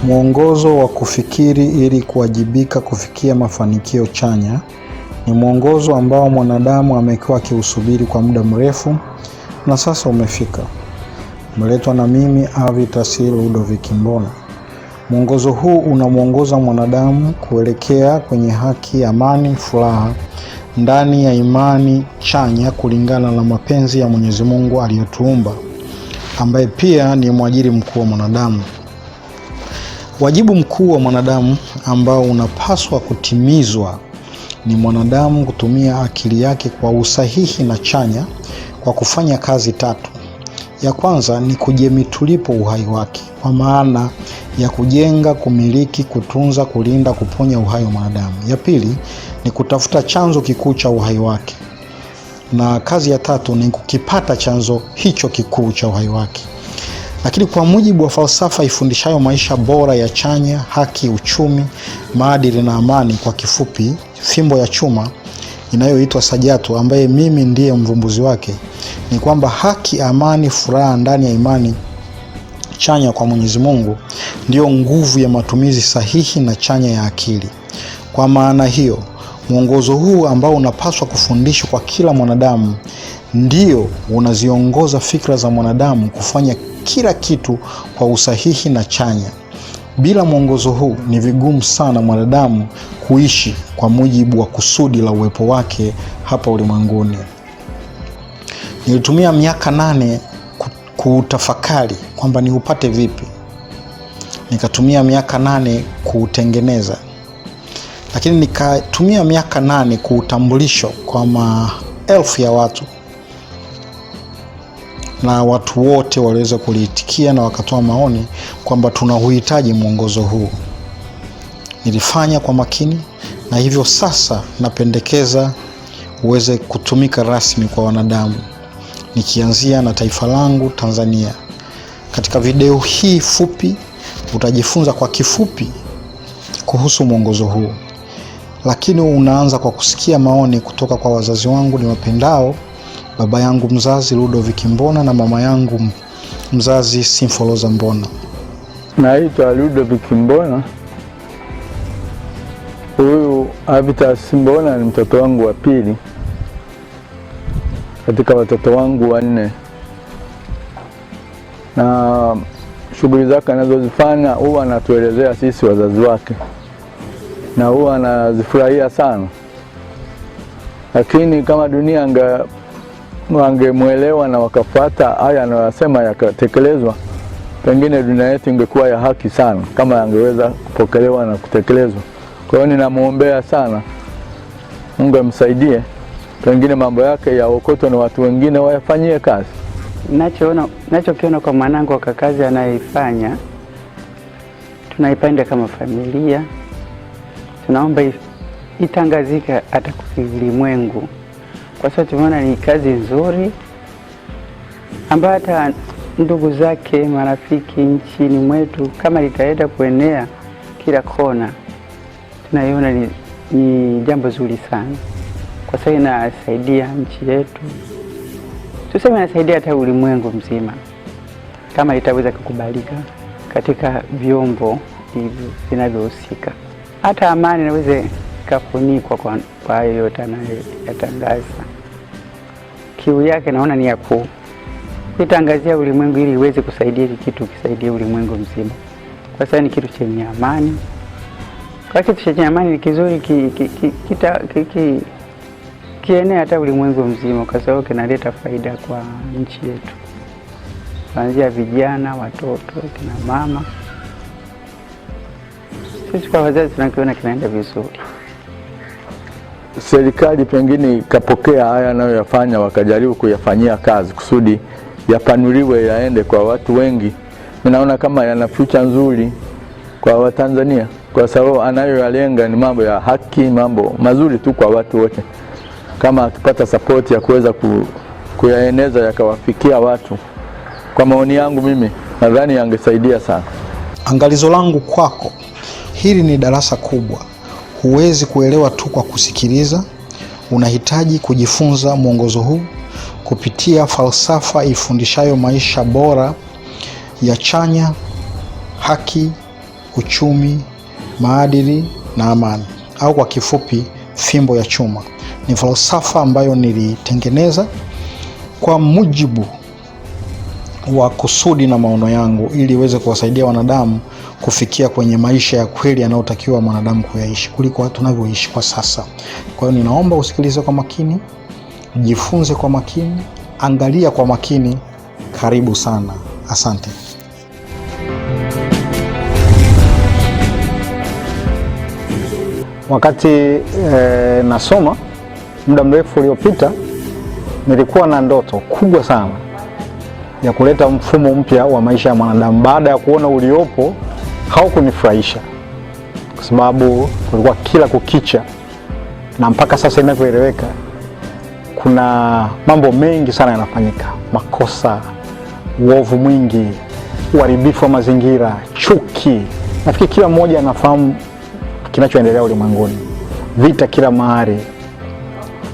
Mwongozo wa kufikiri ili kuwajibika kufikia mafanikio chanya ni mwongozo ambao mwanadamu amekuwa akiusubiri kwa muda mrefu na sasa umefika. Umeletwa na mimi Avitas Ludovick Mbona. Mwongozo huu unamuongoza mwanadamu kuelekea kwenye haki, amani, furaha ndani ya imani chanya kulingana na mapenzi ya Mwenyezi Mungu aliyetuumba, ambaye pia ni mwajiri mkuu wa mwanadamu. Wajibu mkuu wa mwanadamu ambao unapaswa kutimizwa ni mwanadamu kutumia akili yake kwa usahihi na chanya kwa kufanya kazi tatu. Ya kwanza ni kujemitulipo uhai wake, kwa maana ya kujenga, kumiliki, kutunza, kulinda, kuponya uhai wa mwanadamu. Ya pili ni kutafuta chanzo kikuu cha uhai wake, na kazi ya tatu ni kukipata chanzo hicho kikuu cha uhai wake. Lakini kwa mujibu wa falsafa ifundishayo maisha bora ya chanya, haki, uchumi, maadili na amani, kwa kifupi fimbo ya chuma inayoitwa Sajatu, ambaye mimi ndiye mvumbuzi wake, ni kwamba haki, amani, furaha ndani ya imani chanya kwa Mwenyezi Mungu ndio nguvu ya matumizi sahihi na chanya ya akili. Kwa maana hiyo, mwongozo huu ambao unapaswa kufundishwa kwa kila mwanadamu ndio unaziongoza fikra za mwanadamu kufanya kila kitu kwa usahihi na chanya. Bila mwongozo huu ni vigumu sana mwanadamu kuishi kwa mujibu wa kusudi la uwepo wake hapa ulimwenguni. Nilitumia miaka 8 kutafakari kwamba niupate vipi. Nikatumia miaka 8 kuutengeneza. Lakini nikatumia miaka 8 kuutambulisho kwa maelfu ya watu. Na watu wote waliweza kuliitikia na wakatoa maoni kwamba tunauhitaji mwongozo huu. Nilifanya kwa makini, na hivyo sasa napendekeza uweze kutumika rasmi kwa wanadamu, nikianzia na taifa langu Tanzania. Katika video hii fupi utajifunza kwa kifupi kuhusu mwongozo huu, lakini unaanza kwa kusikia maoni kutoka kwa wazazi wangu ni wapendao, baba yangu mzazi Ludovick Mbona na mama yangu mzazi Simfoloza Mbona. Naitwa Ludovick Mbona. Huyu Avitas Mbona ni mtoto wangu wa pili katika watoto wangu 4, na shughuli zake anazozifanya huwa anatuelezea sisi wazazi wake na huwa anazifurahia sana. Lakini kama dunia wangemuelewa na wakafuata haya anayosema yakatekelezwa, pengine dunia yetu ingekuwa ya haki sana kama angeweza kupokelewa na kutekelezwa. Kwa hiyo ninamuombea sana Mungu amsaidie, pengine mambo yake yaokotwe na watu wengine wayafanyie kazi. Ninachokiona kwa mwanangu wa kazi anayeifanya, tunaipenda kama familia. Tunaomba itangazike hata kwa ulimwengu, kwa sababu tumeona ni kazi nzuri ambayo hata ndugu zake, marafiki nchini mwetu, kama litaenda kuenea kila kona, tunaiona ni jambo zuri sana, kwa sababu inasaidia nchi yetu, tuseme inasaidia hata ulimwengu mzima kama itaweza kukubalika katika vyombo hivyo vinavyohusika. Hata amani inaweza kafunikwa kwa hayo yote anayoyatangaza. Kiu yake naona ni ya kuitangazia ulimwengu ili iweze kusaidia kitu, kisaidie ulimwengu mzima, kwa sababu ni kitu chenye amani. Kwa kitu chenye amani ni kizuri kienea hata ulimwengu mzima, kwa sababu kinaleta faida kwa nchi yetu, kuanzia vijana, watoto, kina mama. Sisi kwa wazazi tunakiona kinaenda vizuri. Serikali pengine ikapokea haya anayoyafanya wakajaribu kuyafanyia kazi kusudi yapanuliwe yaende kwa watu wengi. Ninaona kama yana future nzuri kwa Watanzania, kwa sababu anayoyalenga ni mambo ya haki, mambo mazuri tu kwa watu wote. Kama akipata support ya kuweza kuyaeneza yakawafikia watu, kwa maoni yangu mimi nadhani yangesaidia sana. Angalizo langu kwako, hili ni darasa kubwa. Huwezi kuelewa tu kwa kusikiliza, unahitaji kujifunza mwongozo huu kupitia falsafa ifundishayo maisha bora ya chanya, haki, uchumi, maadili na amani, au kwa kifupi fimbo ya chuma. Ni falsafa ambayo nilitengeneza kwa mujibu wa kusudi na maono yangu, ili iweze kuwasaidia wanadamu kufikia kwenye maisha ya kweli yanayotakiwa mwanadamu kuyaishi kuliko watu tunavyoishi kwa sasa. Kwa hiyo ninaomba usikilize kwa makini, jifunze kwa makini, angalia kwa makini. Karibu sana. Asante. Wakati nasoma muda mrefu uliopita, nilikuwa na ndoto kubwa sana ya kuleta mfumo mpya wa maisha ya mwanadamu. Baada ya kuona uliopo haukunifurahisha, kwa sababu kulikuwa kila kukicha, na mpaka sasa inavyoeleweka, kuna mambo mengi sana yanafanyika, makosa, uovu mwingi, uharibifu wa mazingira, chuki. Nafikiri kila mmoja anafahamu kinachoendelea ulimwenguni, vita kila mahali,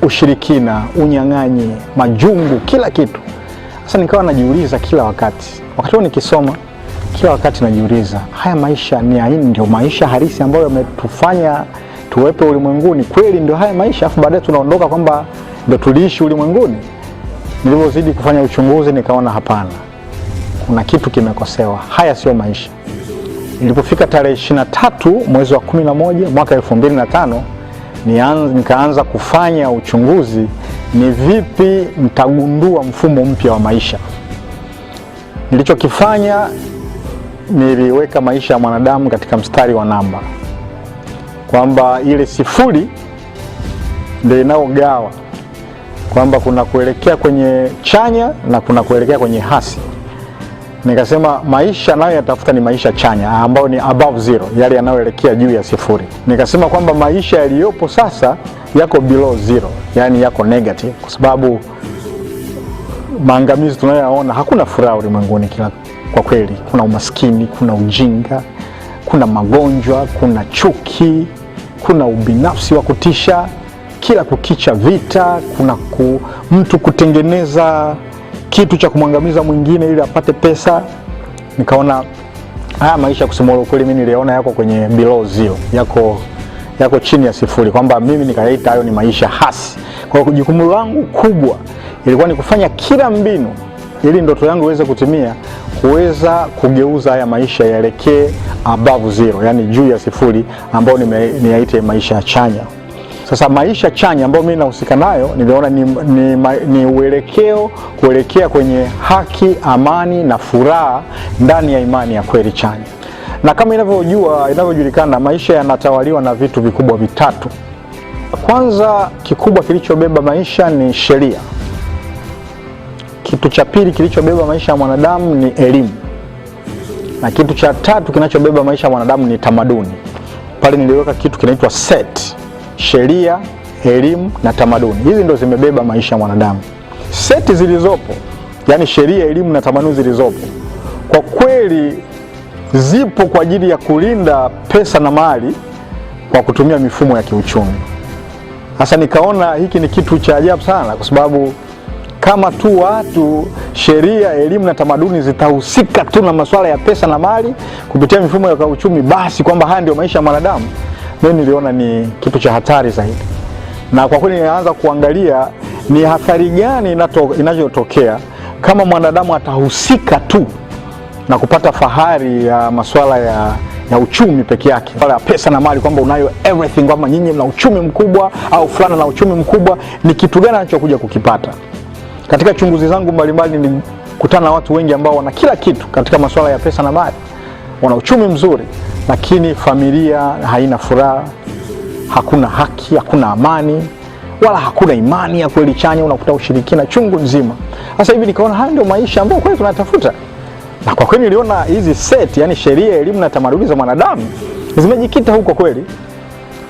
ushirikina, unyang'anyi, majungu, kila kitu. Sasa nikawa najiuliza kila wakati huo nikisoma, kila wakati najiuliza, haya maisha ni aina, ndio maisha halisi ambayo yametufanya tuwepo ulimwenguni? Kweli ndio haya maisha? Afu baadaye tunaondoka kwamba ndio tuliishi ulimwenguni? Nilipozidi kufanya uchunguzi nikaona hapana, kuna kitu kimekosewa, haya sio maisha. Ilipofika tarehe 23 mwezi wa 11 mwaka 2005, nikaanza kufanya uchunguzi, ni vipi nitagundua mfumo mpya wa maisha. Nilichokifanya, niliweka maisha ya mwanadamu katika mstari wa namba, kwamba ile sifuri ndio inayogawa, kwamba kuna kuelekea kwenye chanya na kuna kuelekea kwenye hasi. Nikasema maisha nayo yatafuta ni maisha chanya, ambayo ni above zero, yale yanayoelekea juu ya sifuri. Nikasema kwamba maisha yaliyopo sasa yako below zero, yani yako negative, kwa sababu maangamizi tunayoyaona, hakuna furaha ulimwenguni. Kwa kweli kuna umaskini, kuna ujinga, kuna magonjwa, kuna chuki, kuna ubinafsi wa kutisha, kila kukicha vita, kuna mtu kutengeneza kitu cha kumwangamiza mwingine ili apate pesa. Nikaona haya maisha, kusema ukweli, mimi niliona yako kwenye below zero, yako chini ya sifuri, kwamba mimi nikaita hayo ni maisha hasi. Kwa hiyo jukumu langu kubwa ilikuwa ni kufanya kila mbinu ili ndoto yangu iweze kutimia, kuweza kugeuza haya maisha yaelekee above zero, yani juu ya sifuri, ambao niyaite maisha chanya. Sasa maisha chanya ambayo mimi nahusika nayo, niliona ni uelekeo kuelekea kwenye haki, amani na furaha ndani ya imani ya kweli chanya. Na kama inavyojulikana, maisha yanatawaliwa na vitu vikubwa vitatu. Kwanza, kikubwa kilichobeba maisha ni sheria. Kitu cha pili kilichobeba maisha ya mwanadamu ni elimu. Na kitu cha tatu kinachobeba maisha ya mwanadamu ni tamaduni. Pale niliweka kitu kinaitwa set: sheria, elimu na tamaduni. Hizi ndio zimebeba maisha ya mwanadamu. Seti zilizopo, yani sheria, elimu na tamaduni zilizopo, kwa kweli zipo kwa ajili ya kulinda pesa na mali kwa kutumia mifumo ya kiuchumi. Sasa nikaona hiki ni kitu cha ajabu sana, kwa sababu kama tu watu, sheria, elimu na tamaduni zitahusika tu na masuala ya pesa na mali kupitia mifumo ya kiuchumi, basi kwamba haya ndio maisha ya mwanadamu, mimi niliona ni kitu cha hatari zaidi. Na kwa kweli nilianza kuangalia ni hatari gani inayotokea kama mwanadamu atahusika tu na kupata fahari ya masuala ya uchumi peke yake, wala pesa na mali, kwamba unayo everything, kwamba nyinyi mna uchumi mkubwa au fulana na uchumi mkubwa. Ni kitu gani anachokuja kukipata? Katika chunguzi zangu mbalimbali nilikutana na watu wengi ambao wana kila kitu katika masuala ya pesa na mali, wana uchumi mzuri, lakini familia haina furaha, hakuna haki, hakuna amani, wala hakuna imani ya kweli chanya, unakuta ushirikina chungu nzima. Sasa hivi nikaona haya ndio maisha ambayo kweli tunatafuta. Na kwa kweli niliona hizi set, yani sheria, elimu na tamaduni za mwanadamu zimejikita huko kweli,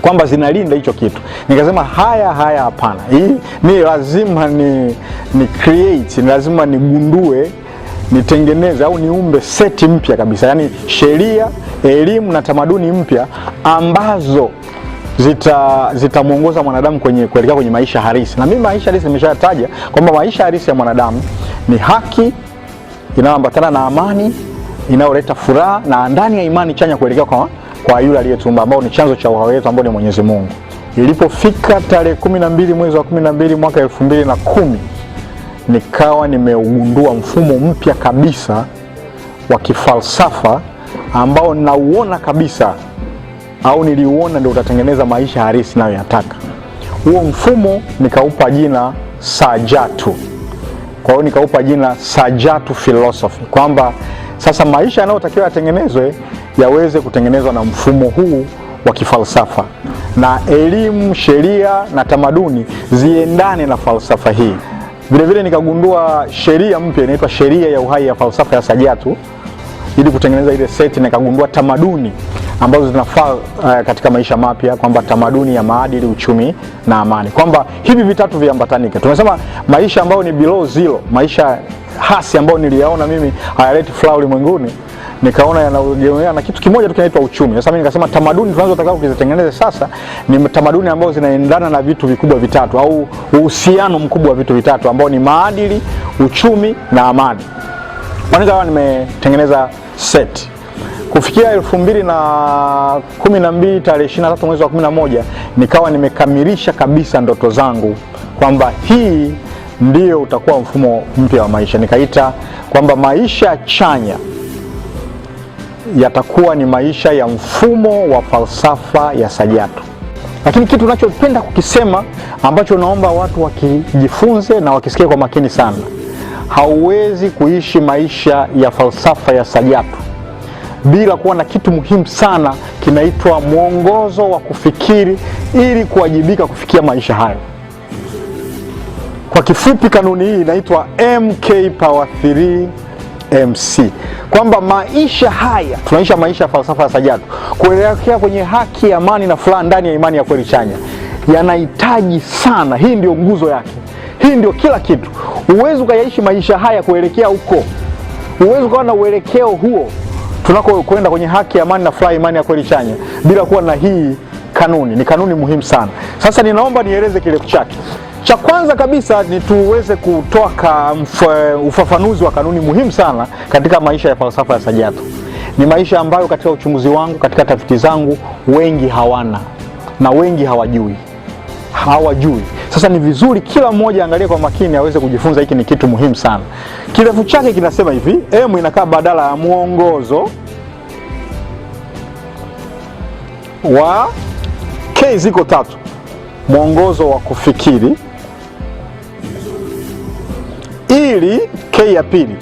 kwamba zinalinda hicho kitu. Nikasema haya hapana, hii ni lazima ni create, ni lazima nigundue, nitengeneze au niumbe seti mpya kabisa, yani sheria, elimu na tamaduni mpya ambazo zitamuongoza mwanadamu kuelekea kwenye maisha halisi. Na mimi maisha halisi nimeshataja kwamba maisha halisi ya mwanadamu ni haki inayoambatana na amani, inayoleta furaha, na ndani ya imani chanya kuelekea kwa yule aliyetuumba, ambao ni chanzo cha uhai wetu, ambao ni Mwenyezi Mungu. Ilipofika tarehe 12 mwezi wa 12 mwaka 2010, nikawa nimeugundua mfumo mpya kabisa wa kifalsafa ambao nauona kabisa, au niliuona ndio utatengeneza maisha halisi nayoyataka. Huo mfumo nikaupa jina Sajatu. Kwa hiyo nikaupa jina Sajatu Philosophy, kwamba sasa maisha yanayotakiwa yatengenezwe yaweze kutengenezwa na mfumo huu wa kifalsafa, na elimu, sheria na tamaduni ziendane na falsafa hii. Vile vile nikagundua sheria mpya inaitwa sheria ya uhai ya falsafa ya Sajatu, ili kutengeneza ile seti, na nikagundua tamaduni ambazo zinafaa katika maisha mapya, kwamba tamaduni ya maadili, uchumi na amani, kwamba hivi vitatu viambatanike. Tumesema maisha ambayo ni below zero, maisha hasi ambayo niliyaona mimi hayaleti furaha ulimwenguni, nikaona yanategemea na kitu kimoja tu kinaitwa uchumi. Sasa mimi nikasema tamaduni tunazotaka kuzitengeneza sasa ni tamaduni ambazo zinaendana na vitu vikubwa vitatu, au uhusiano mkubwa wa vitu vitatu ambao ni maadili, uchumi na amani. Kwa nikawa nimetengeneza set. Kufikia 2012 tarehe 23 mwezi wa 11, nikawa nimekamilisha kabisa ndoto zangu kwamba hii ndio utakuwa mfumo mpya wa maisha. Nikaita kwamba maisha chanya yatakuwa ni maisha ya mfumo wa falsafa ya Sajatu. Lakini kitu ninachopenda kukisema ambacho naomba watu wakijifunze na wakisikia kwa makini sana, hauwezi kuishi maisha ya falsafa ya Sajatu bila kuwa na kitu muhimu sana kinaitwa mwongozo wa kufikiri ili kuwajibika kufikia maisha hayo. Kwa kifupi, kanuni hii inaitwa MK⁻3 MC, kwamba maisha haya tunaisha maisha ya falsafa ya Sajatu kuelekea kwenye haki, amani na furaha ndani ya imani ya kweli chanya, yanahitaji sana, hii ndio nguzo yake, hii ndio kila kitu. Huwezi ukayaishi maisha haya kuelekea huko, huwezi ukawa na uelekeo huo tunako kwenda kwenye haki, amani na furaha, imani ya kweli chanya, bila kuwa na hii kanuni. Ni kanuni muhimu sana. Sasa ninaomba nieleze kirefu chake. Cha kwanza kabisa ni tuweze kutoa ufafanuzi wa kanuni muhimu sana katika maisha ya falsafa ya Sajatu. Ni maisha ambayo katika uchunguzi wangu, katika tafiti zangu, wengi hawana na wengi hawajui. Sasa ni vizuri kila mmoja angalie kwa makini aweze kujifunza. Hiki ni kitu muhimu sana. Kirefu chake kinasema hivi, M inakaa badala ya mwongozo wa K ziko tatu. Mwongozo wa kufikiri, ili K ya pili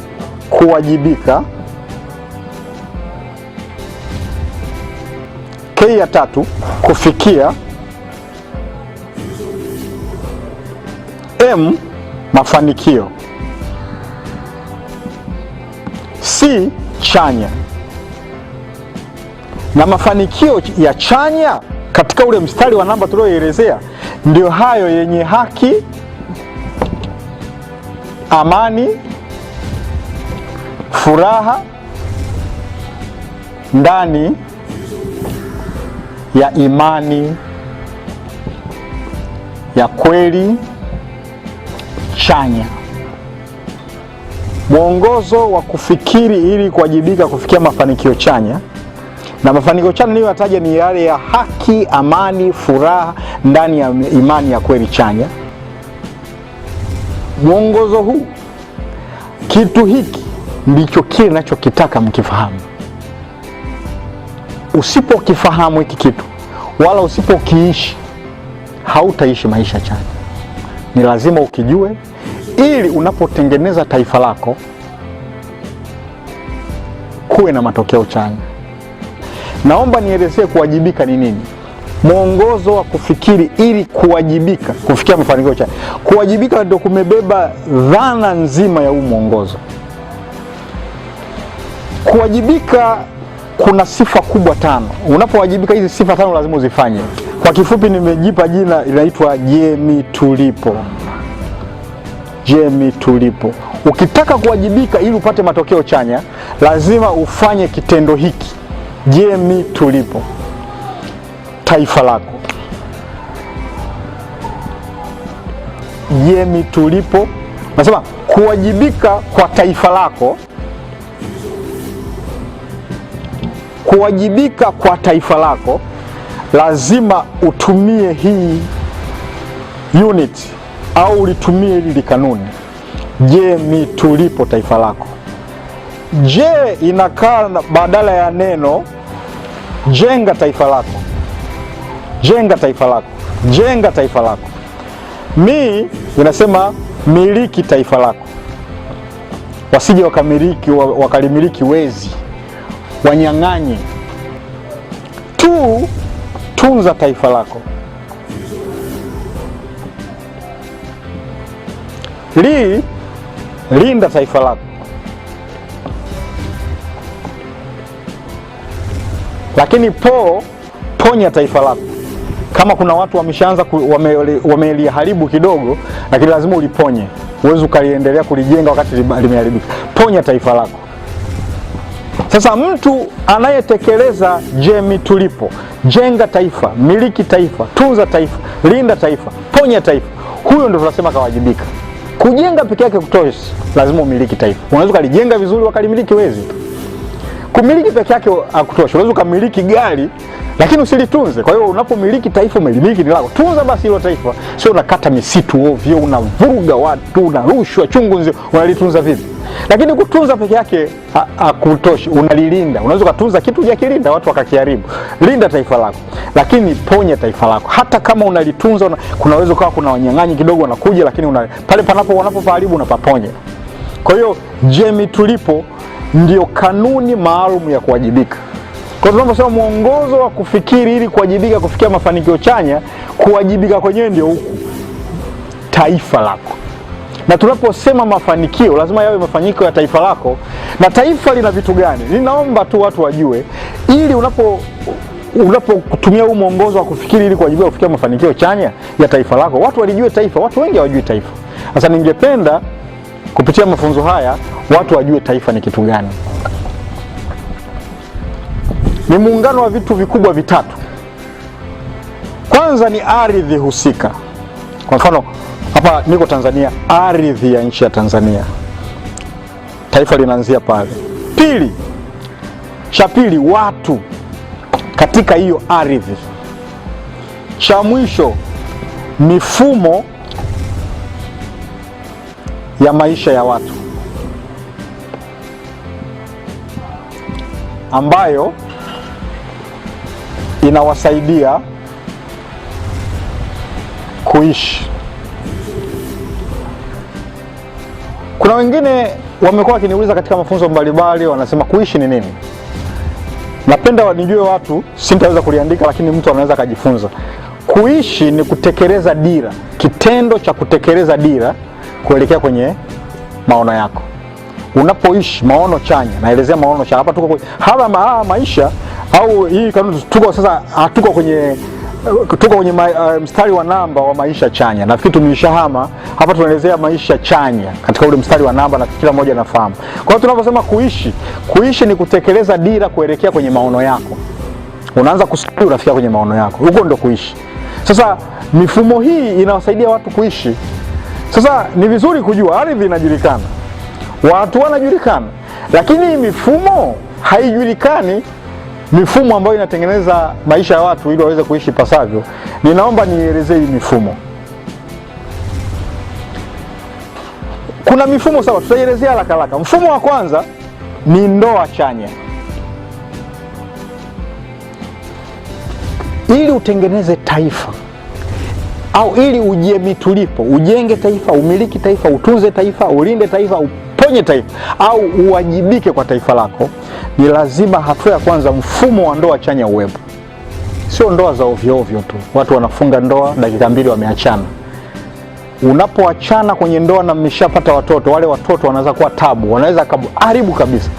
kuwajibika, K ya tatu kufikia, M mafanikio, C chanya. Na mafanikio ya chanya katika ule mstari wa namba tulioelezea ndio hayo yenye haki, amani, furaha ndani ya imani ya kweli chanya. Mwongozo wa kufikiri ili kuwajibika kufikia mafanikio chanya. Na mafanikio chanya niliyoyataja ni yale ya haki, amani, furaha ndani ya imani ya kweli chanya. Mwongozo huu, kitu hiki ndicho kile ninachokitaka mkifahamu. Usipokifahamu hiki kitu wala usipokiishi, hautaishi maisha chanya. Ni lazima ukijue ili unapotengeneza taifa lako kuwe na matokeo chanya. Naomba nielezee kuwajibika ni nini. Mwongozo wa kufikiri ili kuwajibika kufikia mafanikio chanya. Kuwajibika ndio kumebeba dhana nzima ya huu mwongozo. Kuwajibika kuna sifa kubwa 5. Unapowajibika hizi sifa 5 lazima uzifanye. Kwa kifupi nimejipa jina inaitwa Jemi Tulipo. Jemi Tulipo. Ukitaka kuwajibika ili upate matokeo chanya, lazima ufanye kitendo hiki. Jemi Tulipo. Taifa lako. Jemi Tulipo. Nasema kuwajibika kwa taifa lako kuwajibika kwa taifa lako, lazima utumie hii unit au ulitumie hili kanuni. Je, mi tulipo taifa lako. Je inakaa badala ya neno jenga taifa lako. Jenga taifa lako. Jenga taifa lako. Mi inasema miliki taifa lako. Wasije wakalimiliki wezi, wanyang'anyi. Tunza taifa lako. Linda taifa lako. Lakini ponya taifa lako. Kama kuna watu wameshaanza wameliharibu kidogo, lakini lazima uliponye. Uweze ukaliendelea kulijenga wakati limeharibika. Ponya taifa lako. Sasa mtu anayetekeleza je tulipo, jenga taifa, miliki taifa, tunza taifa, linda taifa, ponya taifa, huyo ndio tunasema kawajibika. Kujenga peke yake kutoshi, lazima umiliki taifa. Unaweza kulijenga vizuri wakalimiliki wezi. Kumiliki peke yake hakutoshi. Unaweza kumiliki gari lakini usilitunze. Kwa hiyo unapomiliki taifa, umelimiliki ni lako. Tunza basi hilo taifa. Sio unakata misitu ovyo, unavuruga watu, unarushwa chungu nzima. Unalitunza vipi? Lakini kutunza peke yake hakutoshi, unalilinda. Unaweza kutunza kitu hujakilinda watu wakakiharibu. Linda taifa lako, lakini ponya taifa lako. Hata kama unalitunza, kunaweza kuwa kuna wanyang'anyi kidogo wanakuja, lakini pale wanapopaharibu unapaponya. Kwa hiyo je tulipo ndio kanuni maalum ya kuwajibika. Kwa tunaposema mwongozo wa kufikiri ili kuwajibika kufikia mafanikio chanya, kuwajibika kwenyewe ndio huku taifa lako. Na tunaposema mafanikio, lazima yawe mafanikio ya taifa lako. Na taifa lina vitu gani? Ninaomba tu watu wajue, ili unapotumia huu mwongozo wa kufikiri ili kuwajibika kufikia mafanikio chanya ya taifa lako, watu walijue taifa. Watu wengi hawajui taifa. Sasa ningependa kupitia mafunzo haya watu wajue taifa ni kitu gani. Ni muungano wa vitu vikubwa vitatu. Kwanza ni ardhi husika. Kwa mfano hapa niko Tanzania, ardhi ya nchi ya Tanzania, taifa linaanzia pale. Cha pili watu katika hiyo ardhi. Cha mwisho mifumo ya maisha ya watu ambayo inawasaidia kuishi. Kuna wengine wamekuwa wakiniuliza katika mafunzo mbalimbali, wanasema kuishi ni nini? Napenda nijue watu, sintaweza kuliandika lakini mtu anaweza kujifunza. Kuishi ni kutekeleza dira, kitendo cha kutekeleza dira kuelekea kwenye maono yako. Unapoishi maono chanya, naelezea maono chanya. Hapa tuko maisha au hii kanuni tuko sasa, tuko kwenye mstari wa namba wa maisha chanya. Nafikiri tumeshahama hapa, tunaelezea maisha chanya katika ule mstari wa namba na kila mmoja anafahamu. Kwa hiyo tunaposema kuishi ni kutekeleza dira kuelekea kwenye maono yako. Unaanza kusafiri unafikia kwenye maono yako. Huko ndio kuishi. Sasa mifumo hii inawasaidia watu kuishi. Sasa ni vizuri kujua ardhi inajulikana, watu wanajulikana, lakini mifumo haijulikani. Mifumo ambayo inatengeneza maisha ya watu ili waweze kuishi pasavyo. Ninaomba nielezee hii mifumo. Kuna mifumo sawa, tutaielezea haraka. Mfumo wa kwanza ni ndoa chanya. Ili utengeneze taifa au ili uje tulipo, ujenge taifa, umiliki taifa, utunze taifa, ulinde taifa, uponye taifa au uwajibike kwa taifa lako, ni lazima hatua ya kwanza mfumo wa ndoa chanya uwepo. Sio ndoa za ovyo ovyo tu. Watu wanafunga ndoa dakika 2 wameachana. Unapoachana kwenye ndoa na mmeshapata watoto, wale watoto wanaweza kuwa tabu, wanaweza kuharibu kabisa.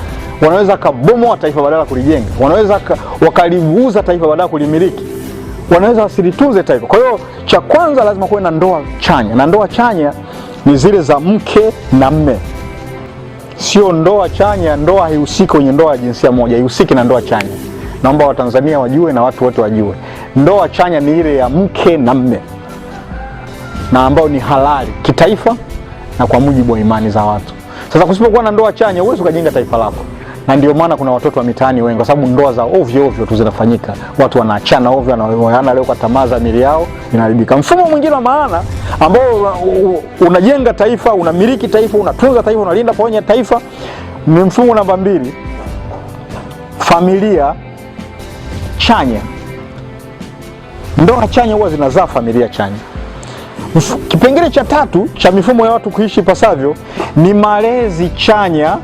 Wanaweza kubomoa taifa badala kulijenga. Wanaweza wakaliuza taifa badala kulimiliki. Wanaweza wasilitunze taifa. Kwa hiyo cha kwanza lazima kuwe na ndoa chanya. Na ndoa chanya ni zile za mke na mme. Sio ndoa chanya, ndoa haihusiki kwenye ndoa ya jinsia moja, haihusiki na ndoa chanya. Naomba Watanzania wajue na watu wote wajue. Ndoa chanya ni ile ya mke na mme, na ambao ni halali kitaifa na kwa mujibu wa imani za watu. Sasa kusipokuwa na ndoa chanya, huwezi kujenga taifa lako. na ndio maana kuna watoto wa mitaani wengi, kwa sababu ndoa za ovyo ovyo tu zinafanyika. Watu wanaachana ovyo, wanaoana leo kwa tamaa za mili yao, inaharibika. Mfumo mwingine wa maana ambao unajenga taifa, unamiliki taifa, unatunza taifa, unalinda pamoja taifa ni mfumo namba 2, familia chanya. Ndoa chanya huwa zinazaa familia chanya. Kipengele cha 3 cha mifumo ya watu kuishi pasavyo ni malezi chanya.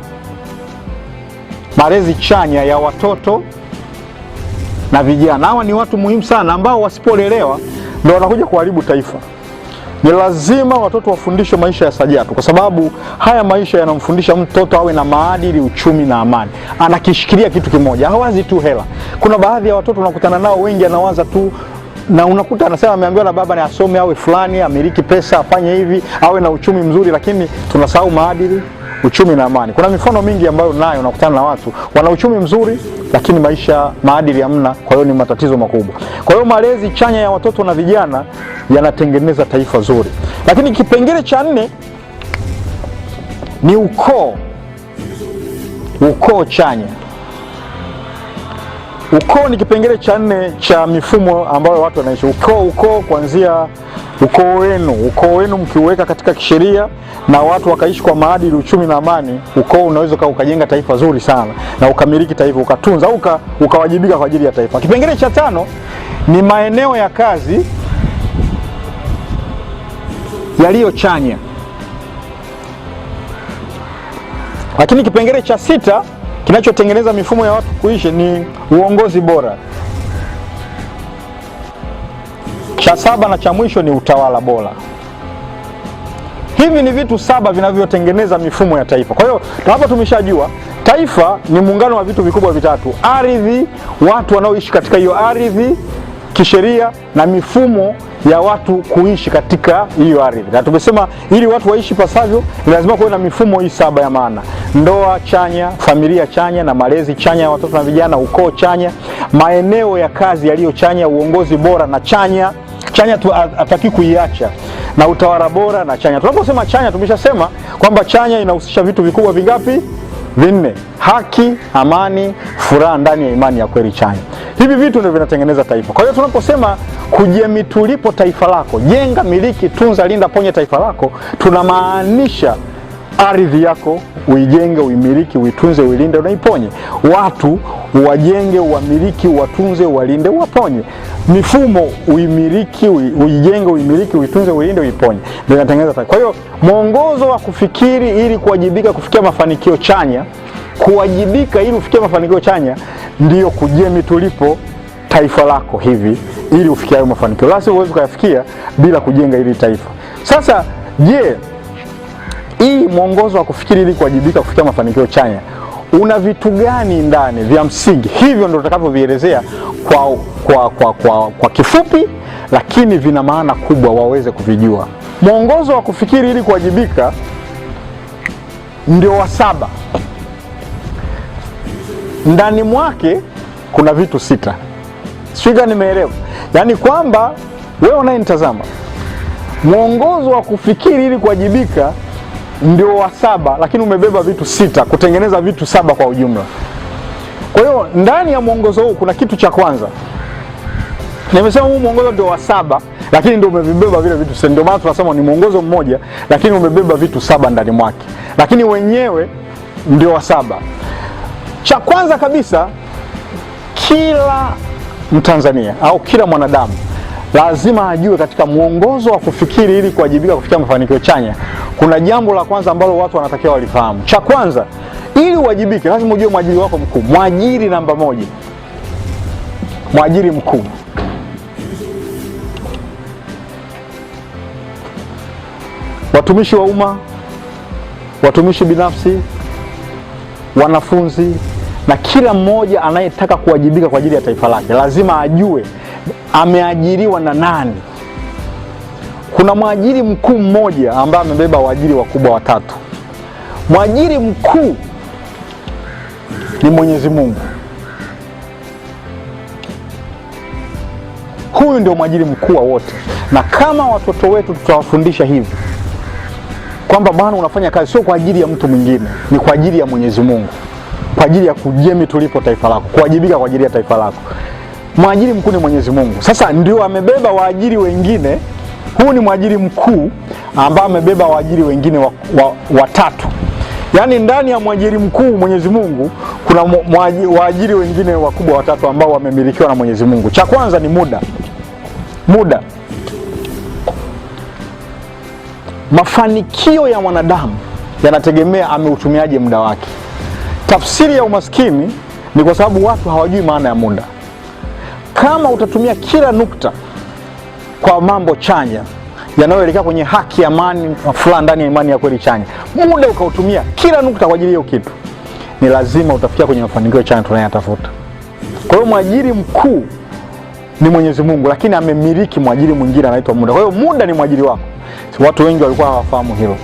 Malezi chanya ya watoto na vijana. Hawa ni watu muhimu sana ambao wasipolelewa ndio wanakuja kuharibu taifa. Ni lazima watoto wafundishwe maisha ya sajatu, kwa sababu haya maisha yanamfundisha mtoto awe na maadili, uchumi na amani. Anakishikilia kitu kimoja, hawazi tu hela. Kuna baadhi ya watoto unakutana nao wengi anawaza tu, na unakuta anasema ameambiwa na baba ni asome, awe fulani, amiliki pesa, afanye hivi, awe na uchumi mzuri, lakini tunasahau maadili, uchumi na amani. Kuna mifano mingi ambayo nayo unakutana na watu wana uchumi mzuri lakini maadili hamna, kwa hiyo ni matatizo makubwa. Kwa hiyo malezi chanya ya watoto na vijana yanatengeneza taifa zuri. Lakini kipengele cha 4 ni ukoo. Ukoo chanya. Ukoo ni kipengele cha 4 cha mifumo ambayo watu wanaishi. Ukoo kuanzia ukoo wenu mkiuweka katika kisheria na watu wakaishi kwa maadili, uchumi na amani, ukoo unaweza ukajenga taifa zuri sana na ukamiliki taifa, ukatunza au ukawajibika kwa ajili ya taifa. Kipengele cha 5 ni maeneo ya kazi yaliyo chanya. Lakini kipengele cha 6 kinachotengeneza mifumo ya watu kuishi ni uongozi bora. Cha 7 na cha mwisho ni utawala bora. Hivi ni vitu 7 vinavyotengeneza mifumo ya taifa. Kwa hiyo hapa tumeshajua taifa ni muungano wa vitu vikubwa vitatu: ardhi, watu wanaoishi katika hiyo ardhi kisheria, na mifumo ya watu kuishi katika hiyo ardhi. Na tumesema ili watu waishi pasavyo ni lazima kuwe na mifumo hii 7 ya maana: ndoa chanya, familia chanya na malezi chanya ya watoto na vijana, ukoo chanya, maeneo ya kazi yaliyo chanya, uongozi bora na chanya tu hataki kuiacha, na utawala bora na chanya. Tunaposema chanya, tumeshasema kwamba chanya inahusisha vitu vikubwa vingapi? 4: haki, amani, furaha ndani ya imani ya kweli chanya. Hivi vitu ndio vinatengeneza taifa. Kwa hiyo tunaposema kujemitulipo taifa lako, jenga, miliki, tunza, linda, ponye taifa lako, tunamaanisha ardhi yako uijenge, uimiliki, uitunze, uilinde, unaiponye. Watu uwajenge, uwamiliki, uwatunze, uwalinde, uwaponye. Mifumo uimiliki, uijenge, uimiliki, uitunze, uilinde, uiponye. Ndio inatengeneza taifa. Kwa hiyo mwongozo wa kufikiri ili kuwajibika kufikia mafanikio chanya, kuwajibika ili ufikie mafanikio chanya, ndio kujemitulipo taifa lako hivi ili ufikie hayo mafanikio. La sivyo huwezi kuyafikia bila kujenga hili taifa. Sasa je, hii mwongozo wa kufikiri ili kuwajibika kufikia mafanikio chanya una vitu gani ndani vya msingi? Hivyo ndio tutakavyovielezea kwa kifupi, lakini vina maana kubwa waweze kuvijua. Mwongozo wa kufikiri ili kuwajibika ndio wa 7. Ndani mwake kuna vitu 6. Sijui nimeelewa. Yaani kwamba wewe unayenitazama, mwongozo wa kufikiri ili kuwajibika ndio wa 7, lakini umebeba vitu 6 kutengeneza vitu 7 kwa ujumla. Kwa hiyo ndani ya mwongozo huu kuna kitu cha kwanza. Nimesema huu mwongozo ndio wa 7, lakini ndio umebeba vile vitu 6. Ndio maana tunasema ni mwongozo mmoja, lakini umebeba vitu 7 ndani mwake. Lakini wenyewe ndio wa 7. Cha kwanza kabisa, kila Mtanzania au kila mwanadamu lazima ajue katika mwongozo wa kufikiri ili kuwajibika kufikia mafanikio chanya, kuna jambo la kwanza ambalo watu wanatakiwa walifahamu. Cha kwanza, ili uwajibike lazima ujue mwajiri wako mkuu. Mwajiri namba 1, mwajiri mkuu. Watumishi wa umma, watumishi binafsi, wanafunzi na kila mmoja anayetaka kuwajibika kwa ajili ya taifa lake lazima ajue ameajiriwa na nani. Kuna mwajiri mkuu mmoja ambaye amebeba waajiri wakubwa 3. Mwajiri mkuu ni Mwenyezi Mungu. Huyu ndio mwajiri mkuu wa wote. Na kama watoto wetu tutawafundisha hivi kwamba bwana, unafanya kazi sio kwa ajili ya mtu mwingine, ni kwa ajili ya Mwenyezi Mungu, kwa ajili ya kujemi tulipo taifa lako, kuwajibika kwa ajili ya taifa lako. Mwajiri mkuu ni Mwenyezi Mungu. Sasa ndio amebeba waajiri wengine. Huu ni mwajiri mkuu ambaye amebeba waajiri wengine watatu. Yaani ndani ya mwajiri mkuu Mwenyezi Mungu kuna waajiri wengine wakubwa watatu ambao wamemilikiwa na Mwenyezi Mungu. Cha kwanza ni muda. Muda. Mafanikio ya mwanadamu yanategemea ameutumiaje muda wake. Tafsiri ya umaskini ni kwa sababu watu hawajui maana ya muda. Kama utatumia kila nukta kwa mambo chanya yanayoelekea kwenye haki, amani, fulani ndani ya imani ya kweli chanya, muda ukautumia kila nukta kwa ajili ya kitu, ni lazima utafikia kwenye mafanikio chanya tunayotafuta. Kwa hiyo mwajiri mkuu ni Mwenyezi Mungu, lakini amemiliki mwajiri mwingine anaitwa muda. Kwa hiyo muda ni mwajiri wako. Watu wengi walikuwa hawafahamu hilo.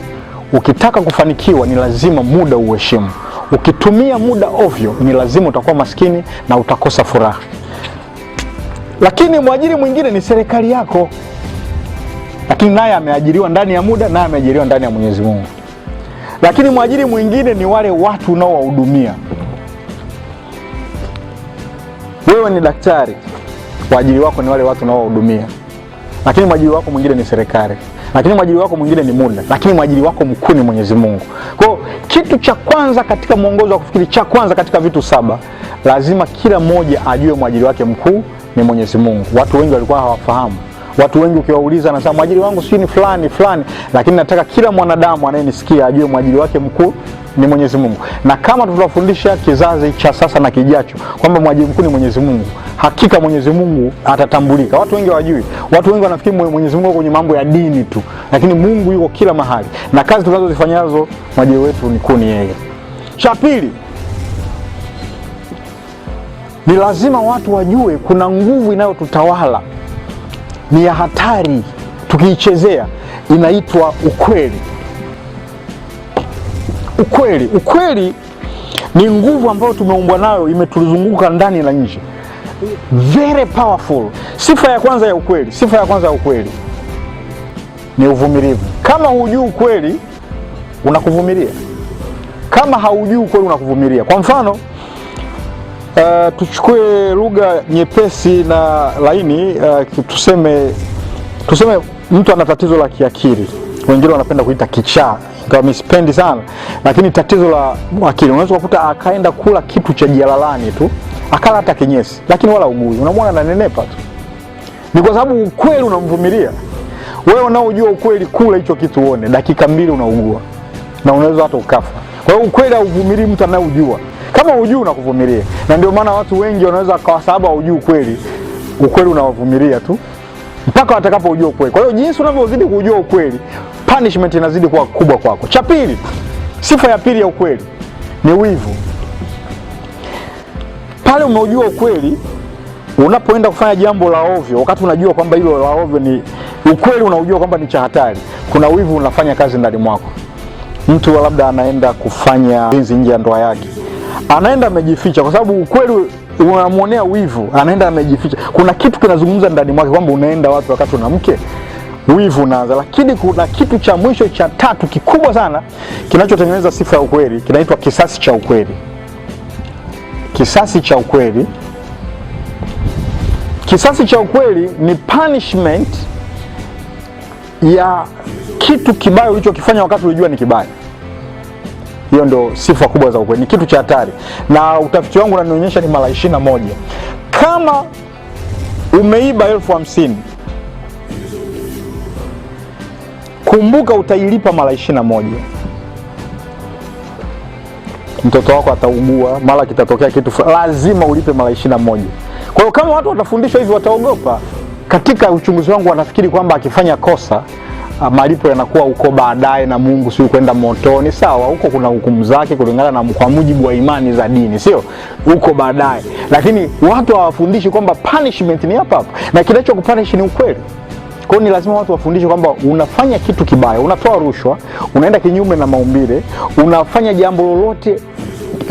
Ukitaka kufanikiwa ni lazima muda uheshimu. Ukitumia muda ovyo ni lazima utakuwa maskini na utakosa furaha. Lakini mwajiri mwingine ni serikali yako, lakini naye ameajiriwa ndani ya muda, naye ameajiriwa ndani ya Mwenyezi Mungu. Lakini mwajiri mwingine ni wale watu unaowahudumia. Wewe ni daktari, waajiri wako ni wale watu unaowahudumia. Lakini mwajiri wako mwingine ni serikali. Lakini mwajiri wako mwingine ni muda. Lakini mwajiri wako mkuu ni Mwenyezi Mungu. Kwa hiyo kitu cha kwanza katika mwongozo wa kufikiri, cha kwanza katika vitu 7, lazima kila mmoja ajue mwajiri wake mkuu ni Mwenyezi Mungu. Watu wengi walikuwa hawafahamu. Watu wengi ukiwauliza anasema mwajiri wangu si ni fulani fulani, lakini nataka kila mwanadamu anayenisikia ajue mwajiri wake mkuu ni Mwenyezi Mungu. Na kama tutafundisha kizazi cha sasa na kijacho kwamba mwajiri mkuu ni Mwenyezi Mungu, hakika Mwenyezi Mungu atatambulika. Watu wengi hawajui. Watu wengi wanafikiri Mwenyezi Mungu kwenye mambo ya dini tu, lakini Mungu yuko kila mahali. Na kazi tunazozifanyazo mwajiri wetu mkuu ni yeye. Cha pili, ni lazima watu wajue kuna nguvu inayotutawala, ni ya hatari, tukiichezea inaitwa ukweli. Ukweli ni nguvu ambayo tumeumbwa nayo, imetuzunguka ndani na nje. Very powerful. Sifa ya kwanza ya ukweli ni uvumilivu. Kama hujui ukweli unakuvumilia. Kama haujui ukweli unakuvumilia. Kwa mfano, tuchukue lugha nyepesi na laini, tuseme mtu ana tatizo la kiakili. Wengine wanapenda kuita kichaa, ingawa mimi sipendi sana, lakini tatizo la akili. Unaweza kukuta akaenda kula kitu cha jalalani tu, akala hata kinyesi, lakini wala ugui. Unamwona ananenepa tu. Ni kwa sababu ukweli unamvumilia. Wewe unaojua ukweli, kula hicho kitu uone, dakika 2 unaugua. Na unaweza hata ukafa. Kwa hiyo ukweli hauvumilii mtu anayejua. Kama hujui unakuvumilia. Na ndio maana watu wengi wanaweza kwa sababu hujui ukweli unawavumilia tu mpaka watakapojua ukweli. Kwa hiyo jinsi unavyozidi kujua ukweli, punishment inazidi kuwa kubwa kwako. Cha pili, sifa ya pili ya ukweli ni wivu. Pale umeujua ukweli, unapoenda kufanya jambo la ovyo, wakati unajua kwamba hilo la ovyo ni ukweli, unaujua kwamba ni cha hatari, kuna wivu unafanya kazi ndani mwako. Mtu labda anaenda kufanya uzinzi nje ya ndoa yake, anaenda amejificha kwa sababu ukweli unamuonea wivu, anaenda amejificha. Kuna kitu kinazungumza ndani mwake kwamba unaenda wapi wakati una mke, wivu unaanza. Lakini kuna kitu cha mwisho cha tatu kikubwa sana kinachotengeneza sifa ya ukweli, kinaitwa kisasi cha ukweli. Kisasi cha ukweli. Kisasi cha ukweli ni punishment ya kitu kibaya ulichokifanya wakati ulijua ni kibaya. Hiyo ndio sifa kubwa za ukweli. Ni kitu cha hatari. Na utafiti wangu unanionyesha ni mara 21. Kama umeiba 50,000, kumbuka utailipa mara 21. Mtoto wako ataugua, mara kitatokea kitu, lazima ulipe mara 21. Kwa hiyo kama watu watafundishwa hivi wataogopa. Katika uchunguzi wangu wanafikiri kwamba akifanya kosa malipo yanakuwa uko baadaye na Mungu, sio kwenda motoni. Sawa, huko kuna hukumu zake kulingana na kwa mujibu wa imani za dini, sio huko baadaye. Lakini watu hawafundishi kwamba punishment ni hapa hapa, na kinachokupunish ni ukweli. Kwa hiyo ni lazima watu wafundishwe kwamba unafanya kitu kibaya, unatoa rushwa, unaenda kinyume na maumbile, unafanya jambo lolote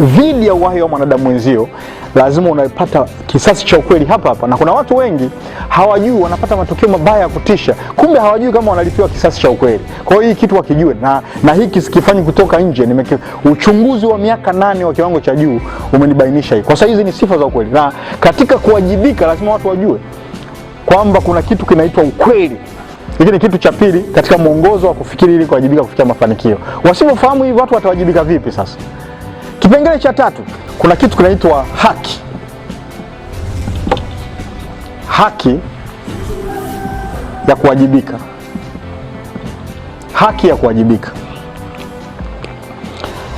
dhidi ya uhai wa mwanadamu wenzio, lazima unapata kisasi cha ukweli hapa hapa. Na kuna watu wengi hawajui, wanapata matokeo mabaya ya kutisha, kumbe hawajui kama wanalipiwa kisasi cha ukweli. Kwa hiyo hii kitu wakijue, na hiki sikifanyi kutoka nje, uchunguzi wa miaka 8 wa kiwango cha juu umenibainisha hii. Kwa sababu hizi ni sifa za ukweli, na katika kuwajibika lazima watu wajue kwamba kuna kitu kinaitwa ukweli. Hiki ni kitu cha pili katika mwongozo wa kufikiri ili kuwajibika kufikia mafanikio. Wasipofahamu hivi, watu watawajibika vipi sasa? Kipengele cha tatu, kuna kitu kinaitwa haki. Haki ya kuwajibika. Haki ya kuwajibika.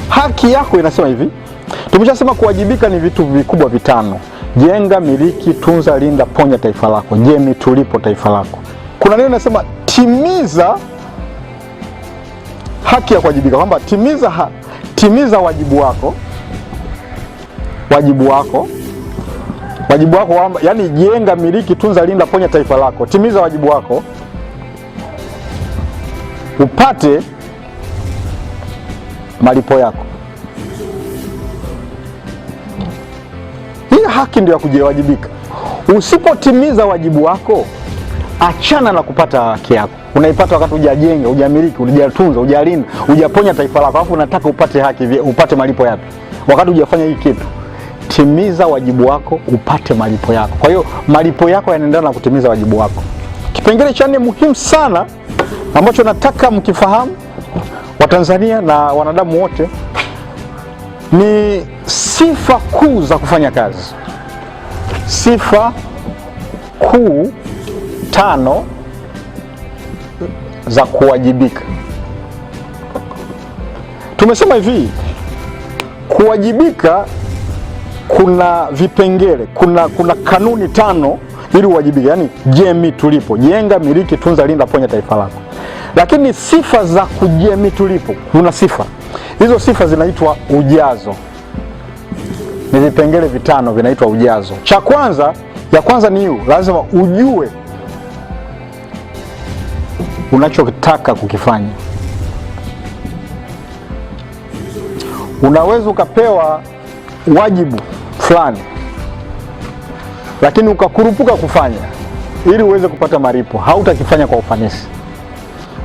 Haki yako inasema hivi. Tumeshasema kuwajibika ni vitu vikubwa 5. Jenga, miliki, tunza, linda, ponya taifa lako. Jemi tulipo taifa lako. Kuna neno nasema timiza haki ya kuwajibika, kwamba timiza wajibu wako. Wajibu wako kwamba yani jenga, miliki, tunza, linda, ponya taifa lako. Timiza wajibu wako upate malipo yako. Hii haki ndio ya kujiwajibika. Usipotimiza wajibu wako, achana na kupata haki yako. Unaipata wakati hujajenga, hujamiliki, hujatunza, hujalinda, hujaponya taifa lako, alafu unataka upate haki, upate malipo yapi wakati hujafanya hii kitu? Timiza wajibu wako upate malipo yako. Kwa hiyo malipo yako yanaendana na kutimiza wajibu wako. Kipengele cha 4 muhimu sana ambacho nataka mkifahamu, Watanzania na wanadamu wote, ni sifa kuu za kufanya kazi. Sifa kuu 5 za kuwajibika. Tumesema hivi, kuwajibika kuna vipengele, kuna kanuni 5 ili uwajibike. Yani jemi tulipo, jenga, miliki, tunza, linda, ponya taifa lako. Lakini sifa za kujemi tulipo, kuna sifa. Hizo sifa zinaitwa ujazo. Ni vipengele 5 vinaitwa ujazo. Ya kwanza ni hiyo, lazima ujue unachotaka kukifanya. Unaweza ukapewa wajibu fulani, lakini ukakurupuka kufanya ili uweze kupata malipo, hautakifanya kwa ufanisi.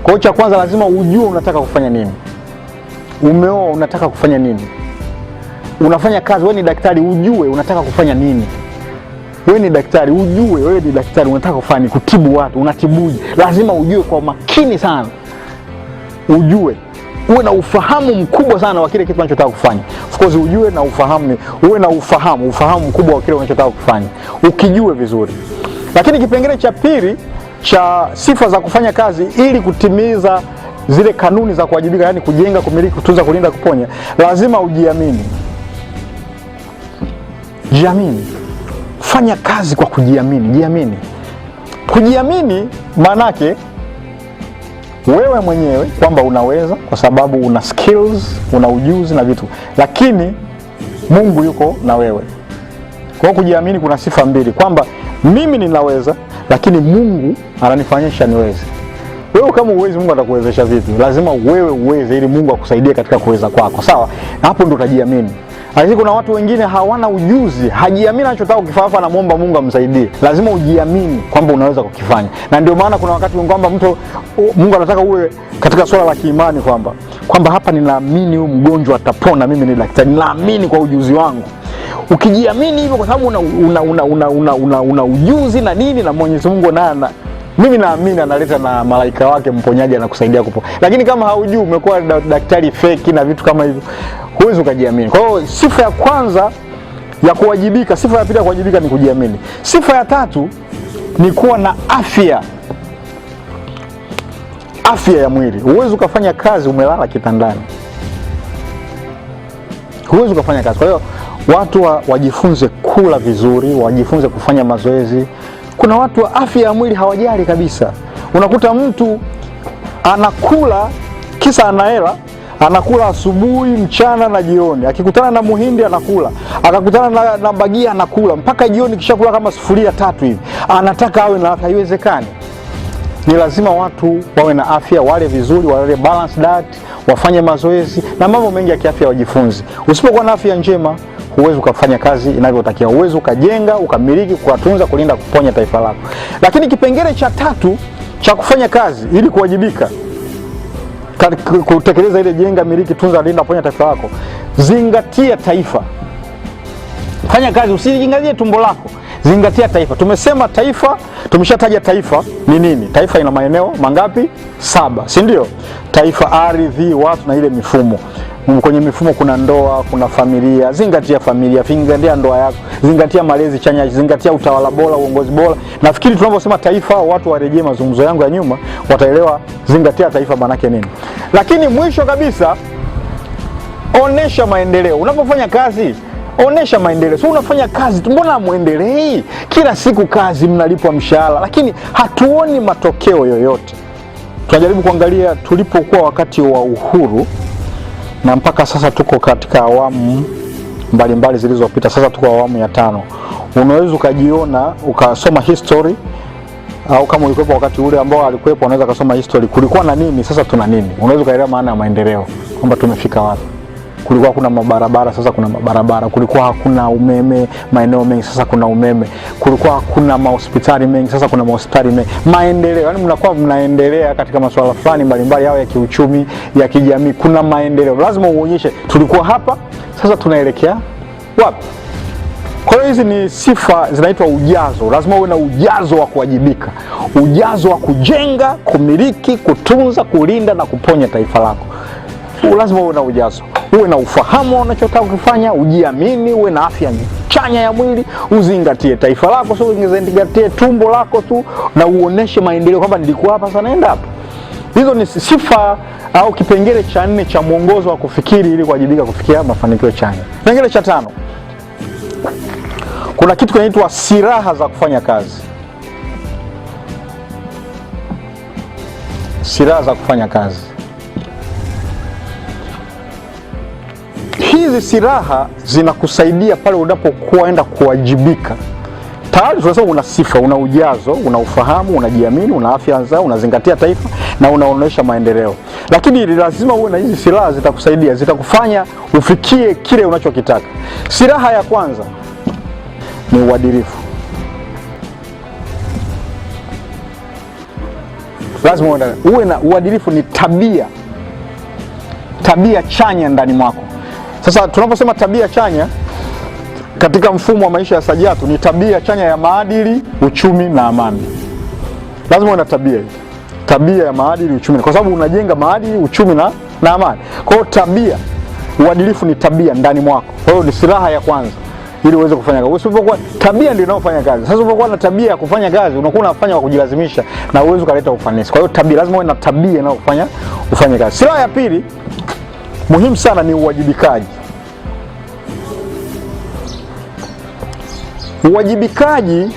Kwa hiyo cha kwanza lazima ujue unataka kufanya nini. Umeoa, unataka kufanya nini? Unafanya kazi, wewe ni daktari, ujue unataka kufanya nini. Wewe ni daktari, ujue wewe ni daktari, unataka kufanya kutibu watu, unatibuje? Lazima ujue kwa makini sana. Ujue, uwe na ufahamu mkubwa sana wa kile kitu unachotaka kufanya. Of course ujue na ufahamu, uwe na ufahamu mkubwa wa kile unachotaka kufanya. Ukijue vizuri. Lakini kipengele cha pili cha sifa za kufanya kazi ili kutimiza zile kanuni za kuwajibika, yani kujenga, kumiliki, kutunza, kulinda, kuponya, lazima ujiamini. Jiamini. Fanya kazi kwa kujiamini. Jiamini. Kujiamini manake wewe mwenyewe kwamba unaweza, kwa sababu una skills, una ujuzi na vitu, lakini Mungu yuko na wewe. Kwa kujiamini kuna sifa 2, kwamba mimi ninaweza, lakini Mungu ananifanyisha niweze. Wewe kama uwezi, Mungu atakuwezesha vipi? Lazima wewe uweze ili Mungu akusaidie katika kuweza kwako. Sawa? Hapo ndo utajiamini. Lakini kuna watu wengine hawana ujuzi, hajiamini anachotaka kukifanya, anamuomba Mungu amsaidie. Lazima ujiamini kwamba unaweza kukifanya. Na ndio maana kuna wakati kwamba Mungu anataka uwe katika swala la kiimani, kwamba hapa ninaamini huyu mgonjwa atapona, mimi ni daktari, ninaamini kwa ujuzi wangu. Ukijiamini hivyo, kwa sababu una ujuzi na nini, na Mwenyezi Mungu mimi naamini analeta na malaika wake mponyaji anakusaidia kupona. Lakini kama haujui, umekuwa daktari fake na vitu kama hivyo, huwezi ukajiamini. Kwa hiyo sifa ya kwanza ya kuwajibika, sifa ya pili ya kuwajibika ni kujiamini. Sifa ya 3 ni kuwa na afya. Afya ya mwili. Huwezi ukafanya kazi umelala kitandani. Huwezi ukafanya kazi. Kwa hiyo watu wajifunze kula vizuri, wajifunze kufanya mazoezi. Kuna watu wa afya ya mwili hawajali kabisa. Unakuta mtu anakula kisa ana hela, anakula asubuhi, mchana na jioni. Akikutana na muhindi anakula, akakutana na bagia anakula, mpaka jioni kisha kula kama sufuria 3 hivi. Anataka awe na afya, haiwezekani. Ni lazima watu wawe na afya, wale vizuri, wale balanced diet, wafanye mazoezi na mambo mengi ya kiafya wajifunze. Usipokuwa na afya njema, huwezi ukafanya kazi inavyotakiwa. Huwezi ukajenga, ukamiliki, kutunza, kulinda, kuponya taifa lako. Lakini kipengele cha tatu cha kufanya kazi ili kuwajibika kutekeleza ile jenga, miliki, tunza, linda, ponya taifa lako, zingatia taifa. Fanya kazi, usijiangalie tumbo lako, zingatia taifa. Tumesema taifa, tumeshataja taifa ni nini. Taifa ina maeneo mangapi? 7, si ndio? Taifa, ardhi, watu na ile mifumo. Kwenye mifumo kuna ndoa, kuna familia. Zingatia familia, zingatia ndoa yako, zingatia malezi chanya, zingatia utawala bora, uongozi bora. Nafikiri tunaposema taifa, watu warejee mazungumzo yangu ya nyuma, wataelewa zingatia taifa maana yake nini. Lakini mwisho kabisa, onesha maendeleo. Unapofanya kazi, onesha maendeleo. Sio unafanya kazi tu, mbona muendelei? Kila siku kazi, mnalipwa mshahara, lakini hatuoni matokeo yoyote. Tunajaribu kuangalia tulipokuwa wakati wa uhuru na mpaka sasa tuko katika awamu mbalimbali zilizopita. Sasa tuko awamu ya 5. Unaweza ukajiona, ukasoma history, au kama ulikuwepo wakati ule ambao alikuwepo unaweza kusoma history, kulikuwa na nini, sasa tuna nini. Unaweza kuelewa maana ya maendeleo, kwamba tumefika wapi. Kulikuwa kuna mabarabara, sasa kuna mabarabara. Kulikuwa hakuna umeme maeneo mengi, sasa kuna umeme. Kulikuwa hakuna mahospitali mengi, sasa kuna mahospitali mengi. Maendeleo, yani mnakuwa mnaendelea katika masuala fulani mbalimbali, yao ya kiuchumi, ya kijamii. Kuna maendeleo, lazima uonyeshe tulikuwa hapa, sasa tunaelekea wapi. Kwa hiyo hizi ni sifa zinaitwa ujazo. Lazima uwe na ujazo wa kuwajibika, ujazo wa kujenga, kumiliki, kutunza, kulinda na kuponya taifa lako. Lazima uwe na ujazo, uwe na ufahamu wa unachotaka kufanya, ujiamini, uwe na afya chanya ya mwili, uzingatie taifa lako, sio uzingatie tumbo lako tu, na uoneshe maendeleo kwamba nilikuwa hapa, sasa naenda hapa. Hizo ni sifa au kipengele cha 4 cha mwongozo wa kufikiri ili kuwajibika kufikia mafanikio chanya. Kipengele cha 5. Kuna kitu kinaitwa silaha za kufanya kazi. Silaha za kufanya kazi. Hizi silaha zinakusaidia pale unapokuenda kuwajibika. Tayari tunasema una sifa, una ujazo, una ufahamu, unajiamini, una afya nzuri, unazingatia taifa na unaonesha maendeleo. Lakini lazima uwe na hizi silaha, zitakusaidia, zitakufanya ufikie kile unachokitaka. Silaha ya kwanza ni uadilifu. Lazima uwe na uadilifu. Ni tabia chanya ndani mwako. Sasa tunaposema tabia chanya katika mfumo wa maisha ya Sajatu, ni tabia chanya ya maadili, uchumi na amani. Lazima uwe na tabia ya maadili, uchumi, kwa sababu unajenga maadili, uchumi na amani. Kwa hiyo tabia, uadilifu ni tabia ndani mwako. Kwa hiyo ni silaha ya kwanza ili uweze kufanya kazi. Usipokuwa tabia ndio inayofanya kazi. Sasa usipokuwa na tabia ya kufanya kazi, unakuwa unafanya kwa kujilazimisha na uwezo kuleta ufanisi. Kwa hiyo tabia, lazima uwe na tabia inayofanya ufanye kazi. Silaha ya pili muhimu sana ni uwajibikaji. Uwajibikaji,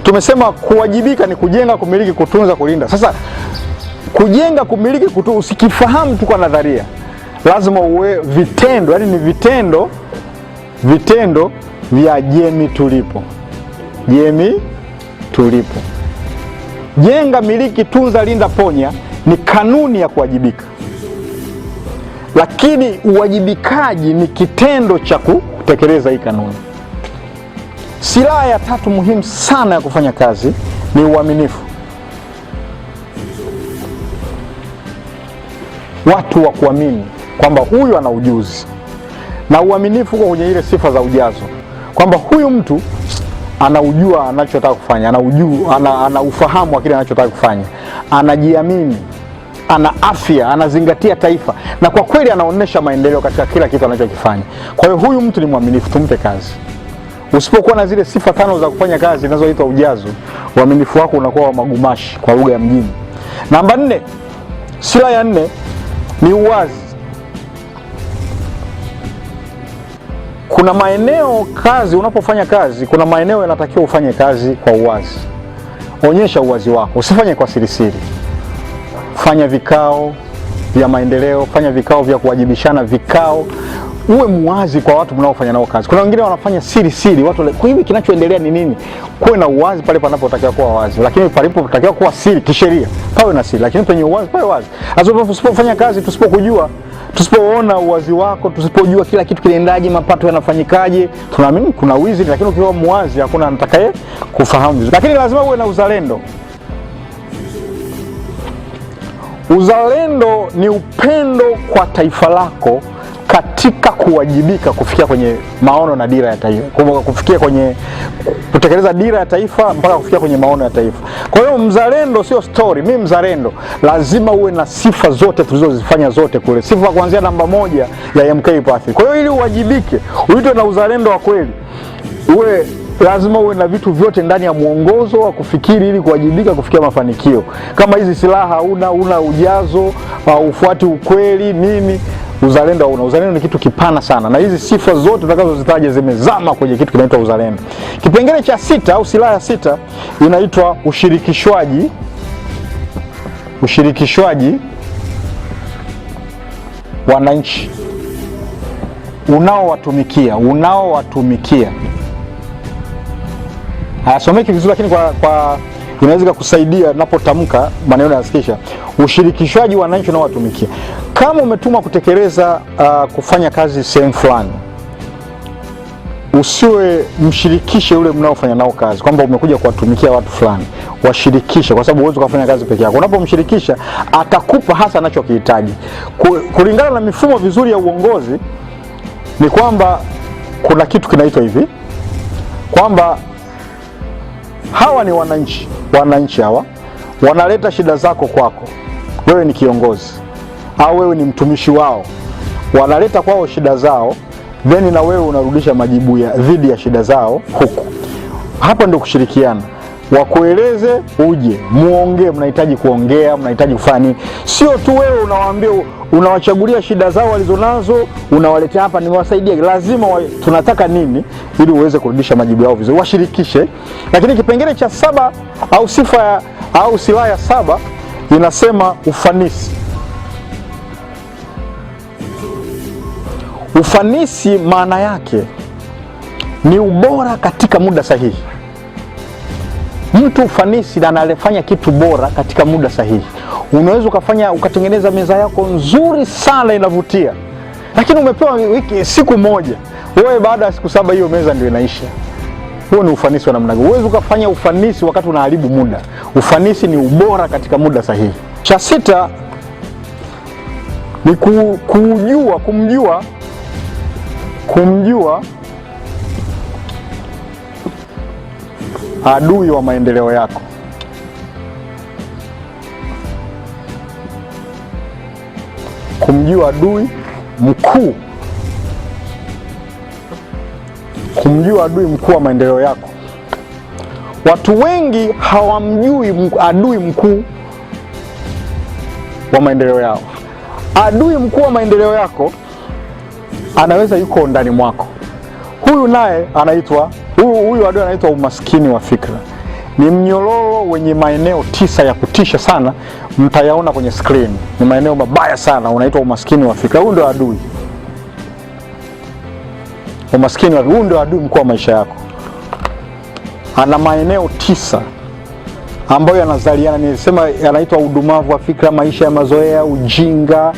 tumesema kuwajibika ni kujenga, kumiliki, kutunza, kulinda. Sasa kujenga, kumiliki, kutunza, usikifahamu tu kwa nadharia. Lazima uwe vitendo, yani ni vitendo vya jemi tulipo. Jemi tulipo. Jenga, miliki, tunza, linda, ponya ni kanuni ya kuwajibika. Lakini uwajibikaji ni kitendo cha kutekeleza hii kanuni. Silaha ya 3 muhimu sana ya kufanya kazi ni uaminifu. Watu wa kuamini kwamba huyu ana ujuzi. Na uaminifu uko kwenye ile sifa za ujazo, kwamba huyu mtu anaujua anachotaka kufanya, ana ufahamu wa kile anachotaka kufanya, anajiamini, ana afya, anazingatia taifa, na kwa kweli anaonesha maendeleo katika kila kitu anachokifanya. Kwa hiyo huyu mtu ni mwaminifu, tumpe kazi. Usipokuwa na zile sifa 5 za kufanya kazi zinazoitwa ujazo, uaminifu wako unakuwa wa magumashi kwa lugha ya mjini. Namba 4, silaha ya 4 ni uwazi. Kuna maeneo kazi, unapofanya kazi, kuna maeneo yanatakiwa ufanye kazi kwa uwazi. Onyesha uwazi wako, usifanye kwa siri. Fanya vikao vya maendeleo, fanya vikao vya kuwajibishana, uwe muwazi kwa watu mnaofanya nao kazi. Kuna wengine wanafanya siri, watu kwa hivi kinachoendelea ni nini? Kuwe na uwazi pale panapotakiwa kuwa wazi, lakini palipotakiwa kuwa siri kisheria pawe na siri, lakini penye uwazi pawe wazi. Usipofanya kazi tusipokujua, tusipoona uwazi wako, tusipojua kila kitu kinaendaje, mapato yanafanyikaje, tunaamini kuna wizi. Lakini ukiwa muwazi hakuna anatakaye kufahamu vizuri. Lakini lazima uwe na uzalendo. Uzalendo ni upendo kwa taifa lako katika kuwajibika kufikia kwenye maono na dira ya taifa, kufikia kwenye kutekeleza dira ya taifa mpaka kufikia kwenye maono ya taifa. Kwa hiyo mzalendo sio story. Mimi mzalendo, lazima uwe na sifa zote tulizozifanya zote kule, sifa kuanzia namba 1 ya MK Pathfinder. Kwa hiyo ili uwajibike, uitwe na uzalendo wa kweli, lazima uwe na vitu vyote ndani ya mwongozo wa kufikiri ili kuwajibika kufikia mafanikio. Kama hizi silaha una ujazo, ufuati ukweli nini, uzalendo hauna. Uzalendo ni kitu kipana sana, na hizi sifa zote tutakazozitaja zimezama kwenye kitu kinaitwa uzalendo. Kipengele cha 6 au silaha ya 6 inaitwa ushirikishwaji. Ushirikishwaji wananchi unaowatumikia. Hayasomeki vizuri, lakini kwa inaweza kusaidia napotamka maneno yasikisha. Ushirikishwaji wa wananchi unaowatumikia. Kama umetumwa kutekeleza kufanya kazi sehemu fulani, usiwe mshirikishe yule mnaofanya nao kazi kwamba umekuja kuwatumikia watu fulani. Washirikishe, kwa sababu huwezi kufanya kazi peke yako. Unapomshirikisha atakupa hasa anachokihitaji. Kulingana na mifumo vizuri ya uongozi ni kwamba kuna kitu kinaitwa hivi, kwamba hawa ni wananchi. Wananchi hawa wanaleta shida zako kwako. Wewe ni kiongozi au wewe ni mtumishi wao. Wanaleta kwao shida zao, then na wewe unarudisha majibu ya dhidi ya shida zao huku. Hapa ndio kushirikiana. Wakueleze, uje muongee, mnahitaji kuongea, mnahitaji kufanya nini. Sio tu wewe unawaambia, unawachagulia shida zao walizonazo, unawaletea hapa nimewasaidia. Lazima tunataka nini ili uweze kurudisha majibu yao vizuri. Washirikishe. Lakini kipengele cha 7 au sifa au silaha ya 7 inasema ufanisi. Ufanisi maana yake ni ubora katika muda sahihi. Mtu ufanisi na anafanya kitu bora katika muda sahihi. Unaweza ukatengeneza meza yako nzuri sana inavutia, lakini umepewa siku moja, wewe baada ya siku 7 hiyo meza ndio inaisha. Huo ni ufanisi wa namna gani? Uwezo ukafanya ufanisi wakati unaharibu muda. Ufanisi ni ubora katika muda sahihi. Cha 6 ni kumjua adui wa maendeleo yako. Kumjua adui mkuu. Kumjua adui mkuu wa maendeleo yako. Watu wengi hawamjui adui mkuu wa maendeleo yao. Adui mkuu wa maendeleo yako anaweza yuko ndani mwako. Huyu naye anaitwa huyu adui anaitwa umaskini wa fikra. Ni mnyororo wenye maeneo 9 ya kutisha sana, mtayaona kwenye screen. Ni maeneo mabaya sana, unaitwa umaskini wa fikra. Huyu ndio adui. Umaskini wa huyu ndio adui mkuu wa maisha yako. Ana maeneo 9 ambayo yanazaliana, nilisema yanaitwa udumavu wa fikra, maisha ya mazoea, ujinga,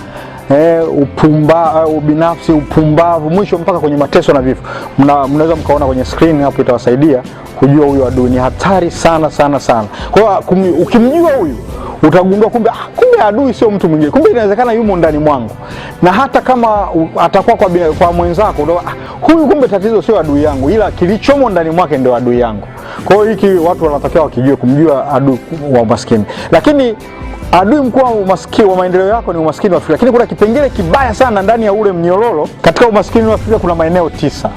ubinafsi, upumbavu, mwisho mpaka kwenye mateso na vifo. Mnaweza mkaona kwenye screen hapo, itawasaidia kujua huyu adui. Ni hatari sana sana sana. Kwa hiyo ukimjua huyu utagundua kumbe adui sio mtu mwingine. Kumbe inawezekana yumo ndani mwangu. Na hata kama atakuwa kwa mwenzako, huyu kumbe tatizo sio adui yangu, ila kilichomo ndani mwake ndio adui yangu. Kwa hiyo hiki watu wanatakiwa wakijue, kumjua adui wa umaskini. Lakini adui mkuu wa umaskini wa maendeleo yako ni umaskini wa fikra. Lakini kuna kipengele kibaya sana ndani ya ule mnyororo. Katika umaskini wa fikra kuna maeneo 9.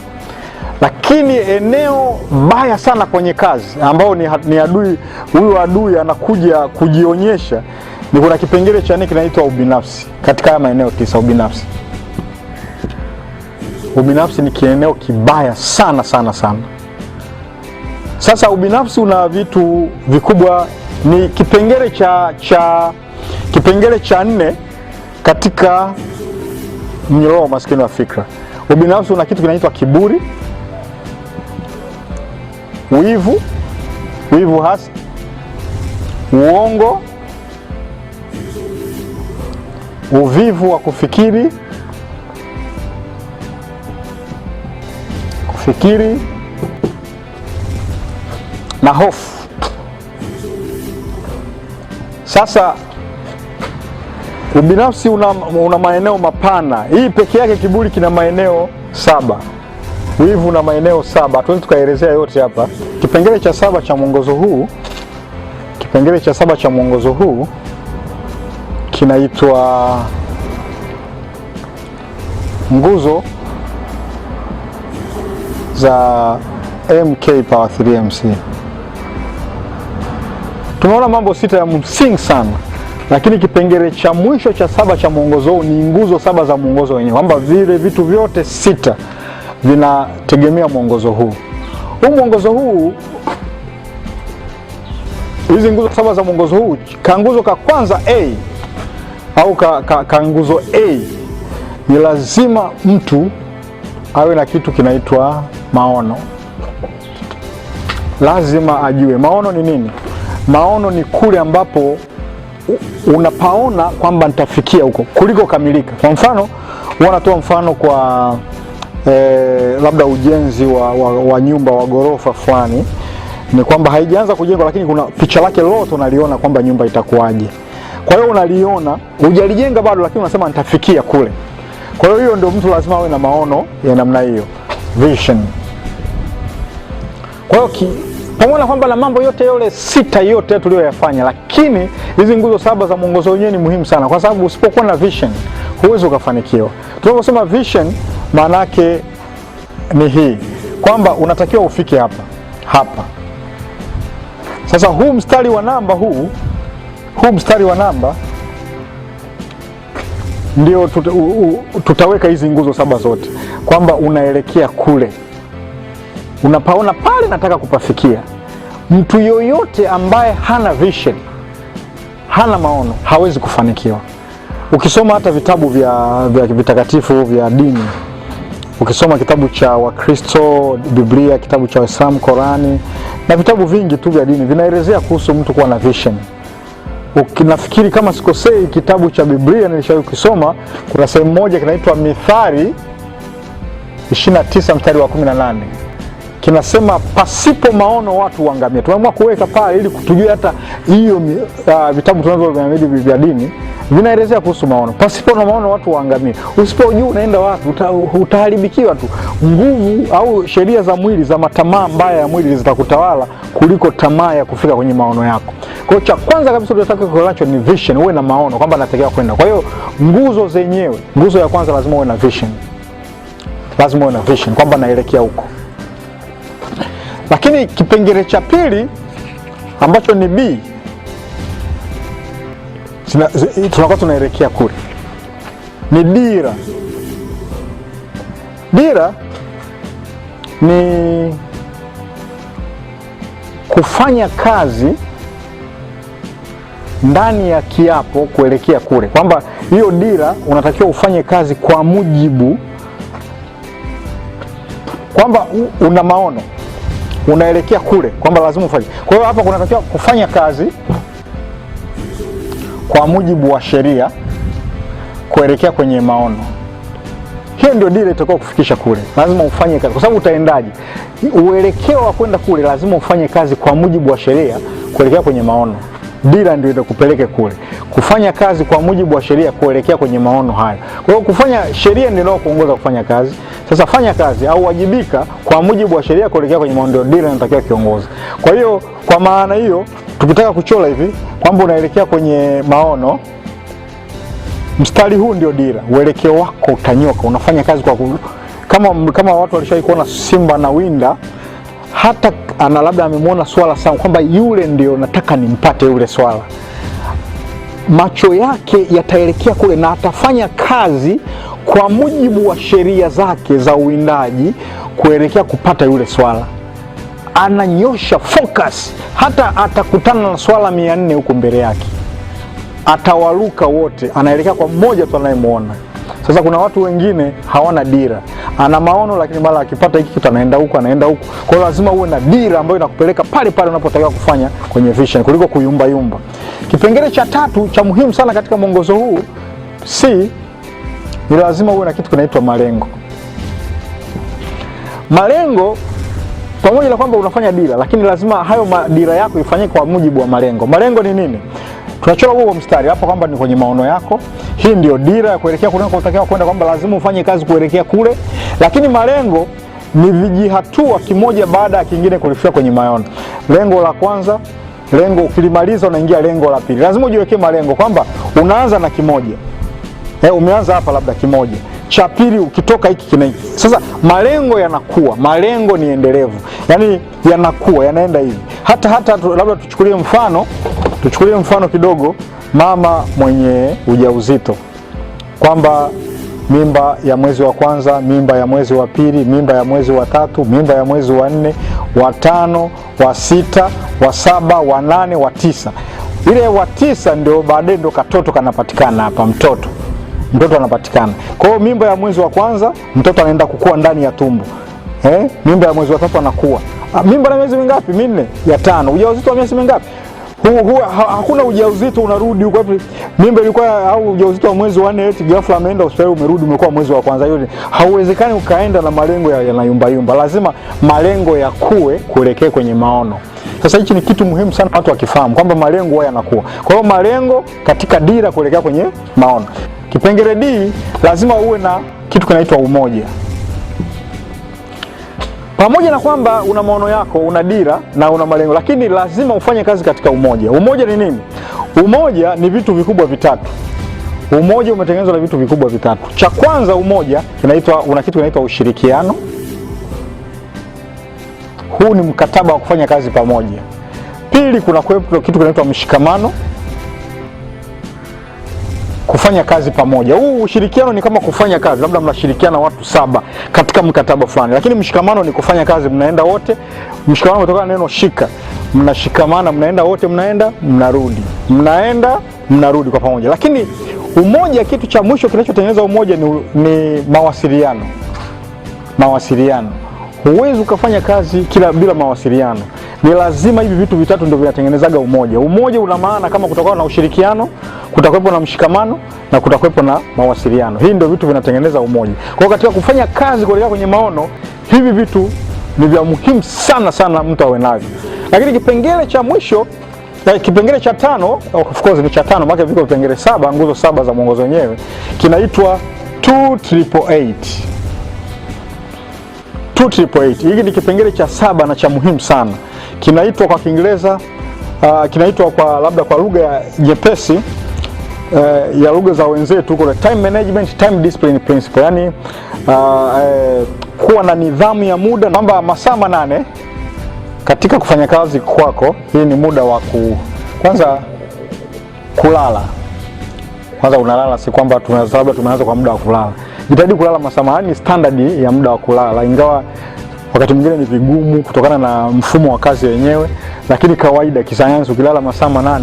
Lakini eneo baya sana kwenye kazi ambao ni adui, huyu adui anakuja kujionyesha, ni kuna kipengele cha 4 kinaitwa ubinafsi. Katika haya maeneo 9 ubinafsi ni kieneo kibaya sana sana sana. Sasa ubinafsi una vitu vikubwa. Ni kipengele cha 4 katika mnyororo wa umaskini wa fikra. Ubinafsi una kitu kinaitwa kiburi, wivu hasi, uongo, uvivu wa kufikiri, na hofu. Sasa ubinafsi una maeneo mapana. Hii peke yake kiburi kina maeneo 7. Wivu una maeneo 7. Hatuwezi tukaelezea yote hapa. Kipengele cha 7 cha mwongozo huu kinaitwa nguzo za MK_3MC. Tumeona mambo 6 ya msingi sana, lakini kipengele cha mwisho cha 7 cha mwongozo huu ni nguzo 7 za mwongozo wenyewe, kwamba vile vitu vyote 6 vinategemea mwongozo huu. Mwongozo huu, hizi nguzo 7 za mwongozo huu, kanguzo ka kwanza A au kanguzo A ni lazima mtu awe na kitu kinaitwa maono. Lazima ajue maono ni nini. Maono ni kule ambapo unapaona kwamba nitafikia huko kuliko kamilika. Kwa mfano, wanatoa mfano kwa labda ujenzi wa nyumba wa ghorofa fulani, ni kwamba haijaanza kujengwa lakini kuna picha lake lote unaliona kwamba nyumba itakuwaje. Kwa hiyo unaliona, hujalijenga bado lakini unasema nitafikia kule. Kwa hiyo ndio mtu lazima awe na maono ya namna hiyo, vision. Kwa hiyo pamoja kwamba na mambo yote yale 6 yote tuliyoyafanya, lakini hizi nguzo 7 za mwongozo wenyewe ni muhimu sana, kwa sababu usipokuwa na vision huwezi ukafanikiwa. Tunaposema vision, maana yake ni hii, kwamba unatakiwa ufike hapa. Sasa huu mstari wa namba ndio tutaweka hizi nguzo 7 zote, kwamba unaelekea kule, unapaona pale nataka kupafikia. Mtu yoyote ambaye hana vision, hana maono, hawezi kufanikiwa. Ukisoma hata vitabu vya vitakatifu vya dini, ukisoma kitabu cha Wakristo, Biblia, kitabu cha Waislamu, Korani, na vitabu vingi tu vya dini vinaelezea kuhusu mtu kuwa na vision. Ukinafikiri kama sikosei, kitabu cha Biblia nilishawahi kusoma, kuna sehemu moja kinaitwa Mithali 29 mstari wa 18. Kinasema pasipo maono watu huangamia. Tumeamua kuweka pale ili kutujue hata hiyo vitabu tunavyoviamini vya dini vinaelezea kuhusu maono. Pasipo na maono watu huangamia. Usipojua unaenda wapi, utaharibikiwa tu. Nguvu au sheria za mwili, za matamaa mbaya ya mwili zitakutawala kuliko tamaa ya kufika kwenye maono yako. Kwa hiyo cha kwanza kabisa tunataka kuelewa ni vision, uwe na maono kwamba natakiwa kwenda. Kwa hiyo nguzo zenyewe, nguzo ya kwanza lazima uwe na vision. Lazima uwe na vision kwamba naelekea huko. Lakini kipengele cha pili ambacho ni B, tunakuwa tunaelekea kule, ni dira. Dira ni kufanya kazi ndani ya kiapo kuelekea kule, kwamba hiyo dira unatakiwa ufanye kazi kwa mujibu, kwamba una maono unaelekea kule, kwamba lazima ufanye. Kwa hiyo hapa kunatakiwa kufanya kazi kwa mujibu wa sheria kuelekea kwenye maono. Hiyo ndio dira itakao kufikisha kule. Lazima ufanye kazi, kwa sababu utaendaje? Uelekeo wa kwenda kule lazima ufanye kazi kwa mujibu wa sheria kuelekea kwenye maono. Dira ndio itakupeleke kule. Kufanya kazi kwa mujibu wa sheria kuelekea kwenye maono hayo. Kwa hiyo kufanya sheria ndio kuongoza kufanya kazi. Sasa fanya kazi au wajibika kwa mujibu wa sheria kuelekea kwenye maono, ndio dira inatakiwa kiongozi. Kwa hiyo kwa maana hiyo tukitaka kuchora hivi kwamba unaelekea kwenye maono, mstari huu ndio dira. Uelekeo wako utanyoka, unafanya kazi kwa kama watu walishawahi kuona simba na winda, hata ana labda amemwona swala sana kwamba yule ndio nataka nimpate yule swala, macho yake yataelekea kule na atafanya kazi kwa mujibu wa sheria zake za uwindaji kuelekea kupata yule swala. Ananyosha focus, hata atakutana na swala 400 huko mbele yake, atawaruka wote, anaelekea kwa mmoja tu anayemuona. Sasa kuna watu wengine hawana dira, ana maono lakini mara akipata hiki kitu anaenda huko. Kwa hiyo lazima uwe na dira ambayo inakupeleka pale pale unapotakiwa kufanya kwenye vision kuliko kuyumba yumba. Kipengele cha tatu cha muhimu sana katika mwongozo huu C ni lazima uwe na kitu kinaitwa malengo. Malengo pamoja na kwamba unafanya dira, lakini lazima hayo dira yako ifanyike kwa mujibu wa malengo. Malengo ni nini? Tunachora huo mstari hapa kwamba ni kwenye maono yako. Hii ndio dira ya kuelekea kule unakotakiwa kwenda, kwamba lazima ufanye kazi kuelekea kule. Lakini malengo ni vijihatua kimoja baada ya kingine kuelekea kwenye maono. Lengo la kwanza, lengo ukilimaliza unaingia lengo la pili. Lazima ujiwekee malengo kwamba unaanza na kimoja. Umeanza hapa labda kimoja. Cha pili ukitoka hiki kina hiki. Sasa malengo yanakuwa, malengo ni endelevu. Yaani yanakuwa, yanaenda hivi. Hata labda tuchukulie mfano kidogo, mama mwenye ujauzito. Kwamba mimba ya mwezi wa kwanza, mimba ya mwezi wa pili, mimba ya mwezi wa tatu, mimba ya mwezi wa 4, wa 5, wa 6, wa 7, wa 8, wa 9. Ile wa 9 ndio baadaye ndio katoto kanapatikana hapa, mtoto anapatikana. Kwa hiyo mimba ya mwezi wa kwanza mtoto anaenda kukua ndani ya tumbo. Mimba ya mwezi wa 3 anakuwa. Mimba na miezi mingapi? 4, ya 5. Ujauzito wa miezi mingapi? Hakuna ujauzito unarudi huko. Mimba ilikuwa au ujauzito wa mwezi wa 4 eti ghafla ameenda hospitali umerudi umekuwa mwezi wa kwanza. Hiyo hauwezekani ukaenda na malengo yanayumba yumba. Lazima malengo yakue kuelekea kwenye maono. Sasa hichi ni kitu muhimu sana watu wakifahamu kwamba malengo haya yanakuwa. Kwa hiyo malengo katika dira kuelekea kwenye maono. Kipengele D, lazima uwe na kitu kinaitwa umoja. Pamoja na kwamba una maono yako, una dira na una malengo, lakini lazima ufanye kazi katika umoja. Umoja ni nini? Umoja ni vitu vikubwa vitatu. Umoja umetengenezwa na vitu vikubwa vitatu. Cha kwanza, umoja una kitu kinaitwa ushirikiano. Huu ni mkataba wa kufanya kazi pamoja. Pili, kuna kitu kinaitwa mshikamano. Kufanya kazi pamoja. Huu ushirikiano ni kama kufanya kazi, labda mnashirikiana watu 7 katika mkataba fulani. Lakini mshikamano ni kufanya kazi mnaenda wote. Mshikamano unatokana na neno shika. Mnashikamana, mnaenda wote, mnarudi. Mnaenda, mnarudi kwa pamoja. Lakini umoja, kitu cha mwisho kinachotengeneza umoja ni mawasiliano. Mawasiliano. Huwezi ukafanya kazi bila mawasiliano. Ni lazima hivi vitu vitatu ndio vinatengenezaga umoja. Umoja una maana kama kutakuwa na ushirikiano, kutakuwepo na mshikamano na kutakuwepo na mawasiliano. Hii ndio vitu vinatengeneza umoja. Kwa hiyo katika kufanya kazi kuelekea kwenye maono, hivi vitu ni vya muhimu sana mtu awe navyo. Lakini kipengele cha mwisho, kipengele cha 5, of course ni cha 5, maana viko vipengele 7, nguzo 7 za mwongozo wenyewe, kinaitwa 288. 288. Hiki ni kipengele cha 7 na cha muhimu sana. Kinaitwa kwa Kiingereza, kinaitwa kwa labda kwa lugha nyepesi ya lugha za wenzetu kwa time management, time discipline principle. Yaani kuwa na nidhamu ya muda, namba masaa 8 katika kufanya kazi kwako. Hii ni muda wa kwanza kulala. Kwanza unalala, si kwamba tumeanza kwa muda wa kulala. Jitahidi kulala masaa 8, ni standard ya muda wa kulala. Ingawa wakati mwingine ni vigumu kutokana na mfumo wa kazi wenyewe, lakini kawaida kisayansi ukilala masaa 8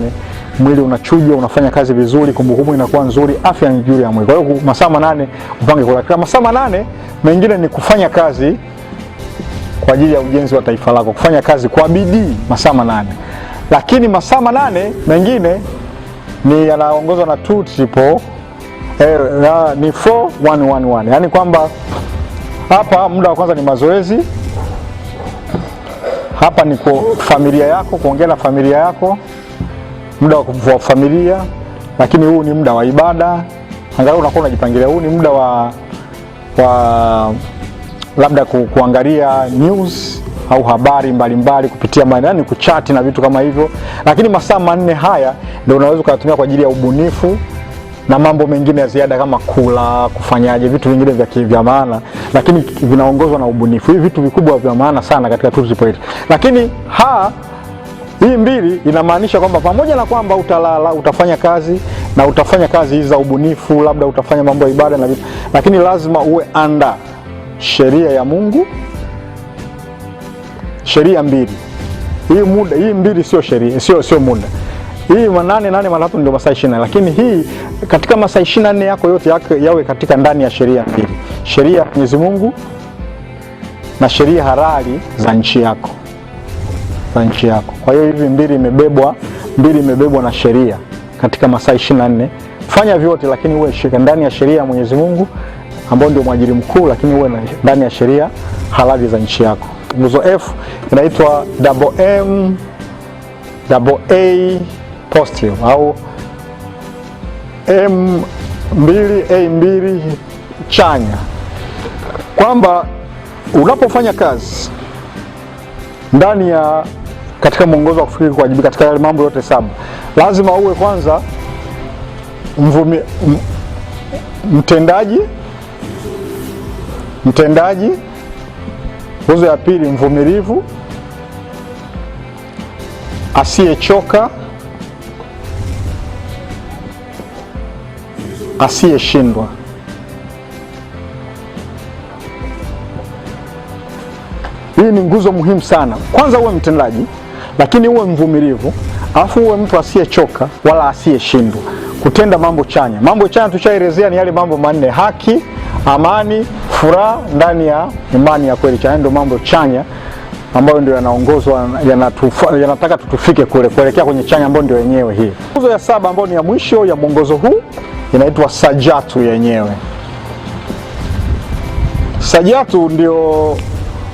mwili unachuja, unafanya kazi vizuri, kumbukumbu inakuwa nzuri, afya nzuri ya mwili. Kwa hiyo masaa 8 upange kulala. Kama masaa 8 mengine ni kufanya kazi kwa ajili ya ujenzi wa taifa lako, kufanya kazi kwa bidii masaa 8. Lakini masaa 8 mengine ni yanaongozwa na 2 ni 4-1-1-1. Yaani kwamba hapa muda wa kwanza ni mazoezi. Hapa ni kwa familia yako, kuongea na familia yako, muda wa familia. Lakini huu ni muda wa ibada. Angalau unakuwa unajipangilia. Huu ni muda wa labda kuangalia news au habari mbalimbali kupitia yani kuchati na vitu kama hivyo. Lakini masaa 4 haya ndio unaweza kutumia kwa ajili ya ubunifu na mambo mengine ya ziada kama kula, kufanyaje, vitu vingine vya maana, lakini vinaongozwa na ubunifu. Hivi vitu vikubwa vya maana sana katika 288. Lakini hii 2 inamaanisha kwamba pamoja na kwamba utalala, utafanya kazi na utafanya kazi hizi za ubunifu, labda utafanya mambo ya ibada na vitu, lakini lazima uwe under sheria ya Mungu. Sheria 2. Hii 2 sio sheria, sio muda. Hii 8 mara 3 ndio masaa 24. Lakini hii katika masaa 24 yako yote yawe katika ndani ya sheria 2. Sheria ya Mwenyezi Mungu na sheria halali za nchi yako. Kwa hiyo hivi 2 imebebwa na sheria katika masaa 24 fanya vyote, lakini uwe ndani ya sheria ya Mwenyezi Mungu ambao ndio mwajiri mkuu, lakini uwe ndani ya sheria halali za nchi yako. Nguzo F inaitwa AA positive au M2A2 chanya, kwamba unapofanya kazi ndani ya katika mwongozo wa kufikiri kuwajibika katika yale mambo yote 7, lazima uwe kwanza mtendaji. Nguzo ya pili mvumilivu, asiyechoka, asiyeshindwa. Hii ni nguzo muhimu sana. Kwanza uwe mtendaji, lakini uwe mvumilivu, alafu uwe mtu asiyechoka wala asiyeshindwa kutenda mambo chanya. Mambo chanya tushaelezea ni yale mambo 4: haki, amani, furaha ndani ya imani ya kweli. Chanya ndio mambo chanya ambayo ndio yanaongozwa, yanataka tutufike kule kuelekea kwenye chanya ambayo ndio yenyewe hii. Nguzo ya 7 ambayo ni ya mwisho ya mwongozo huu inaitwa sajatu yenyewe. Sajatu ndio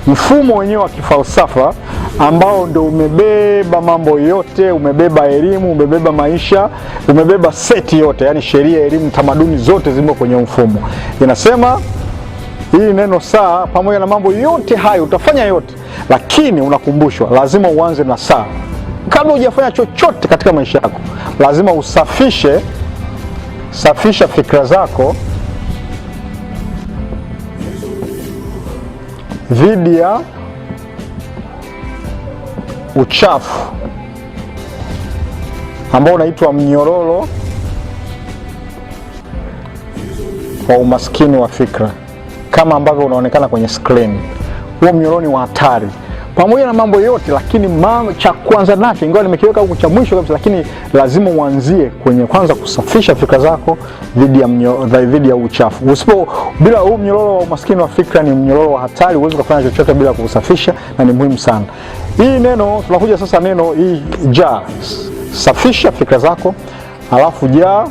mfumo wenyewe wa kifalsafa ambao ndio umebeba mambo yote, umebeba elimu, umebeba maisha, umebeba seti yote, yani sheria, elimu, tamaduni zote zimo kwenye mfumo. Inasema hii neno saa, pamoja na mambo yote hayo utafanya yote, lakini unakumbushwa lazima uanze na saa. Kabla hujafanya chochote katika maisha yako, lazima safisha fikra zako dhidi ya uchafu ambao unaitwa mnyororo wa umaskini wa fikra, kama ambavyo unaonekana kwenye screen. Huo mnyororo ni wa hatari pamoja na mambo yote, lakini cha kwanza nacho, ingawa nimekiweka huko cha mwisho kabisa, lakini lazima uanzie kwenye kwanza kusafisha fikra zako dhidi ya uchafu. Bila huu mnyororo wa umaskini wa fikra, ni mnyororo wa hatari, huwezi kufanya chochote bila kusafisha, na ni muhimu sana. Hii neno tunakuja sasa, neno hii ja, safisha fikra zako, alafu ja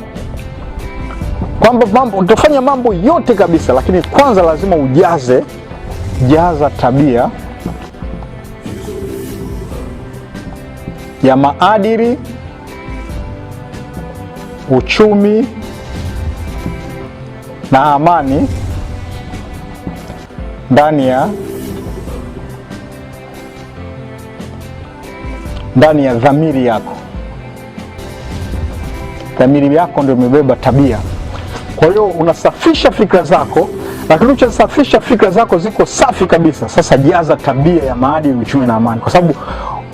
kwamba utafanya mambo yote kabisa, lakini kwanza lazima jaza tabia ya maadili, uchumi na amani ndani ya dhamiri yako. Dhamiri yako ndio imebeba tabia. Kwa hiyo unasafisha fikra zako, lakini ukishasafisha fikra zako ziko safi kabisa, sasa jaza tabia ya maadili, uchumi na amani, kwa sababu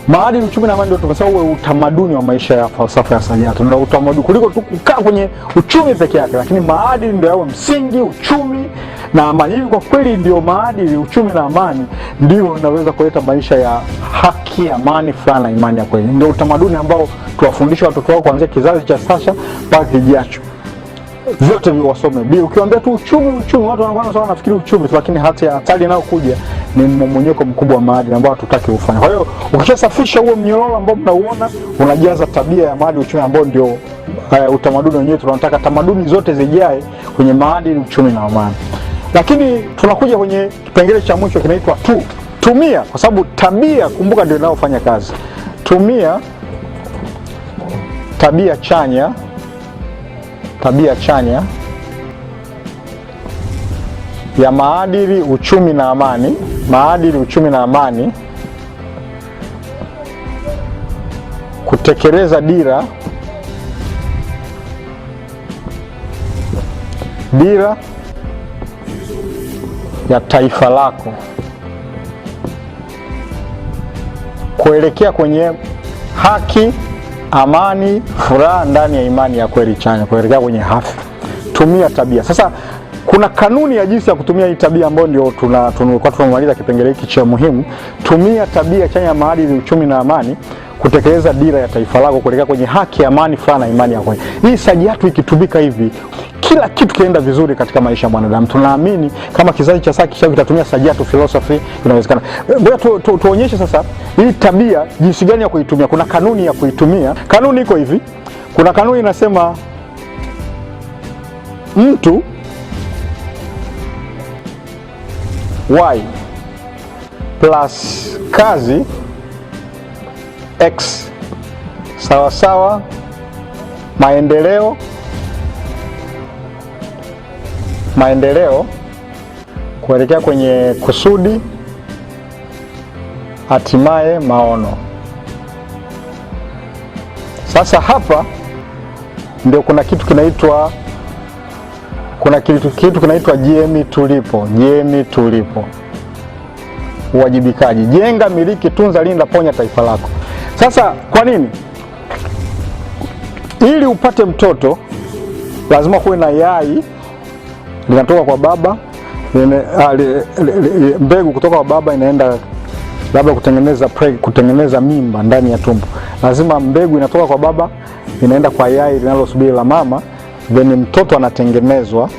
maadili, uchumi na amani ndio tunasema uwe utamaduni wa maisha ya falsafa ya Sajatu. Ndio utamaduni kuliko tu kukaa kwenye uchumi peke yake, lakini maadili ndio yawe msingi, uchumi na amani. Hivi kwa kweli ndio maadili, uchumi na amani ndio inaweza kuleta maisha ya haki, amani, furaha na imani ya kweli. Ndio utamaduni ambao tuwafundisha watoto wao kuanzia kizazi cha sasa mpaka kijacho. Vyote wasome. Ukiwaambia tu uchumi, watu wanafikiri uchumi, lakini hata hatari inayokuja ni mmomonyoko mkubwa wa maadili ambao hatutaki ufanye. Kwa hiyo ukishasafisha huo mnyororo ambao mnauona, unajaza tabia ya maadili, uchumi ambao ndio utamaduni wenyewe. Tunataka tamaduni zote zijae kwenye maadili, uchumi na amani. Lakini tunakuja kwenye kipengele cha mwisho kinaitwa tumia, kwa sababu tabia, kumbuka, ndio inayofanya kazi. Tumia tabia chanya ya maadili, uchumi na amani, kutekeleza dira ya taifa lako kuelekea kwenye haki, amani, furaha ndani ya imani ya kweli chanya, kuelekea kwenye hafi. Tumia tabia. Sasa kuna kanuni ya jinsi ya kutumia hii tabia ambayo ndio tunamaliza kipengele hiki cha muhimu. Tumia tabia chanya ya maadili, uchumi na amani kutekeleza dira ya taifa lako kuelekea kwenye haki, amani, furaha na imani ya kweli. Hii Sajatu ikitumika hivi, kila kitu kienda vizuri katika maisha ya mwanadamu. Tunaamini kama kizazi cha sasa kitatumia Sajatu philosophy, inawezekana. Ngoja tuonyeshe sasa hii tabia jinsi gani ya kuitumia. Kuna kanuni ya kuitumia. Kanuni iko hivi. Kuna kanuni inasema mtu y plus kazi x sawasawa maendeleo kuelekea kwenye kusudi, hatimaye maono. Sasa hapa ndio kuna kitu kinaitwa jemi tulipo. Uwajibikaji: jenga, miliki, tunza, linda, ponya taifa lako. Sasa kwa nini? Ili upate mtoto lazima kuwe na yai linatoka kwa baba, mbegu kutoka kwa baba inaenda labda kutengeneza mimba ndani ya tumbo. Lazima mbegu inatoka kwa baba inaenda kwa yai linalosubiri la mama, then mtoto anatengenezwa.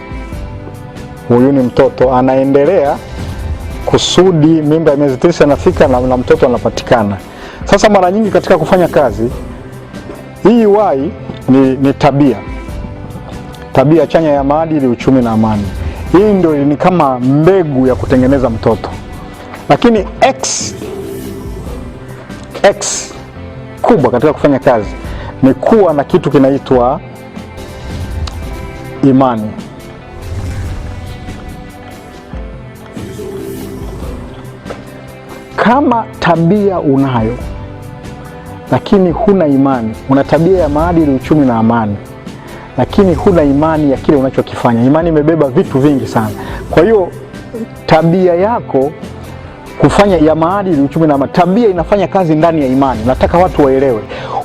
Huyu ni mtoto anaendelea kusudi mimba ya miezi 9 inafika na mtoto anapatikana. Sasa mara nyingi katika kufanya kazi hii y ni tabia chanya ya maadili, uchumi na amani. Hii ndio ni kama mbegu ya kutengeneza mtoto. Lakini x kubwa katika kufanya kazi ni kuwa na kitu kinaitwa imani. Kama tabia unayo lakini huna imani, una tabia ya maadili, uchumi na amani, lakini huna imani ya kile unachokifanya. Imani imebeba vitu vingi sana. Kwa hiyo tabia yako kufanya ya maadili, uchumi na amani, tabia inafanya kazi ndani ya imani. Nataka watu waelewe,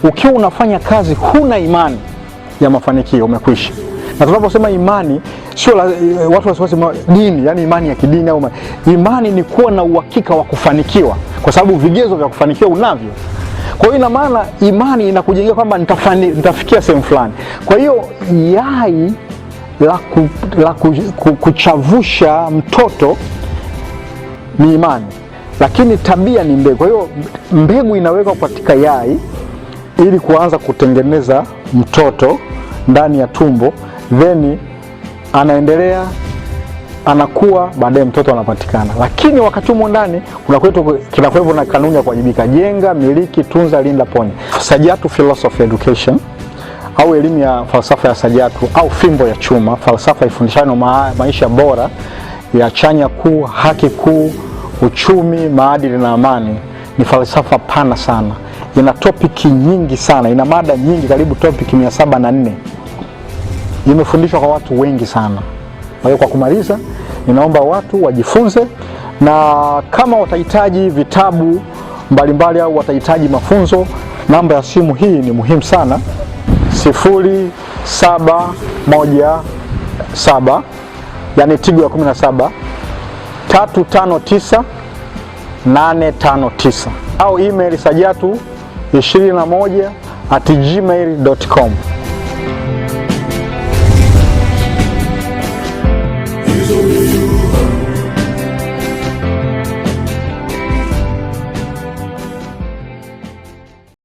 ukiwa unafanya kazi huna imani ya mafanikio, umekwisha. Na tunaposema imani sio watu wasema dini, yani imani ya kidini au imani ni kuwa na uhakika wa kufanikiwa, kwa sababu vigezo vya kufanikiwa unavyo. Kwa hiyo ina maana imani inakujengea kwamba nitafikia sehemu fulani. Kwa hiyo yai la kuchavusha mtoto ni imani, lakini tabia ni mbegu. Kwa hiyo mbegu inawekwa katika yai ili kuanza kutengeneza mtoto ndani ya tumbo, then anaendelea, anakuwa, baadaye mtoto anapatikana. Lakini wakati huo ndani kinakuwepo na kanuni ya kuwajibika: jenga, miliki, tunza, linda, ponya. Sajatu Philosophy Education au elimu ya falsafa ya Sajatu au fimbo ya chuma, falsafa ifundishayo maisha bora ya chanya kuu, haki kuu, uchumi, maadili na amani, ni falsafa pana sana. Ina topiki nyingi sana, ina mada nyingi, karibu topiki 704. Imefundishwa kwa watu wengi sana. Kwa hiyo kwa kumaliza, ninaomba watu wajifunze, na kama watahitaji vitabu mbalimbali au watahitaji mafunzo, namba ya simu hii ni muhimu sana: 0717, yani Tigo ya 17, 359-859, au email sajatu21@gmail.com.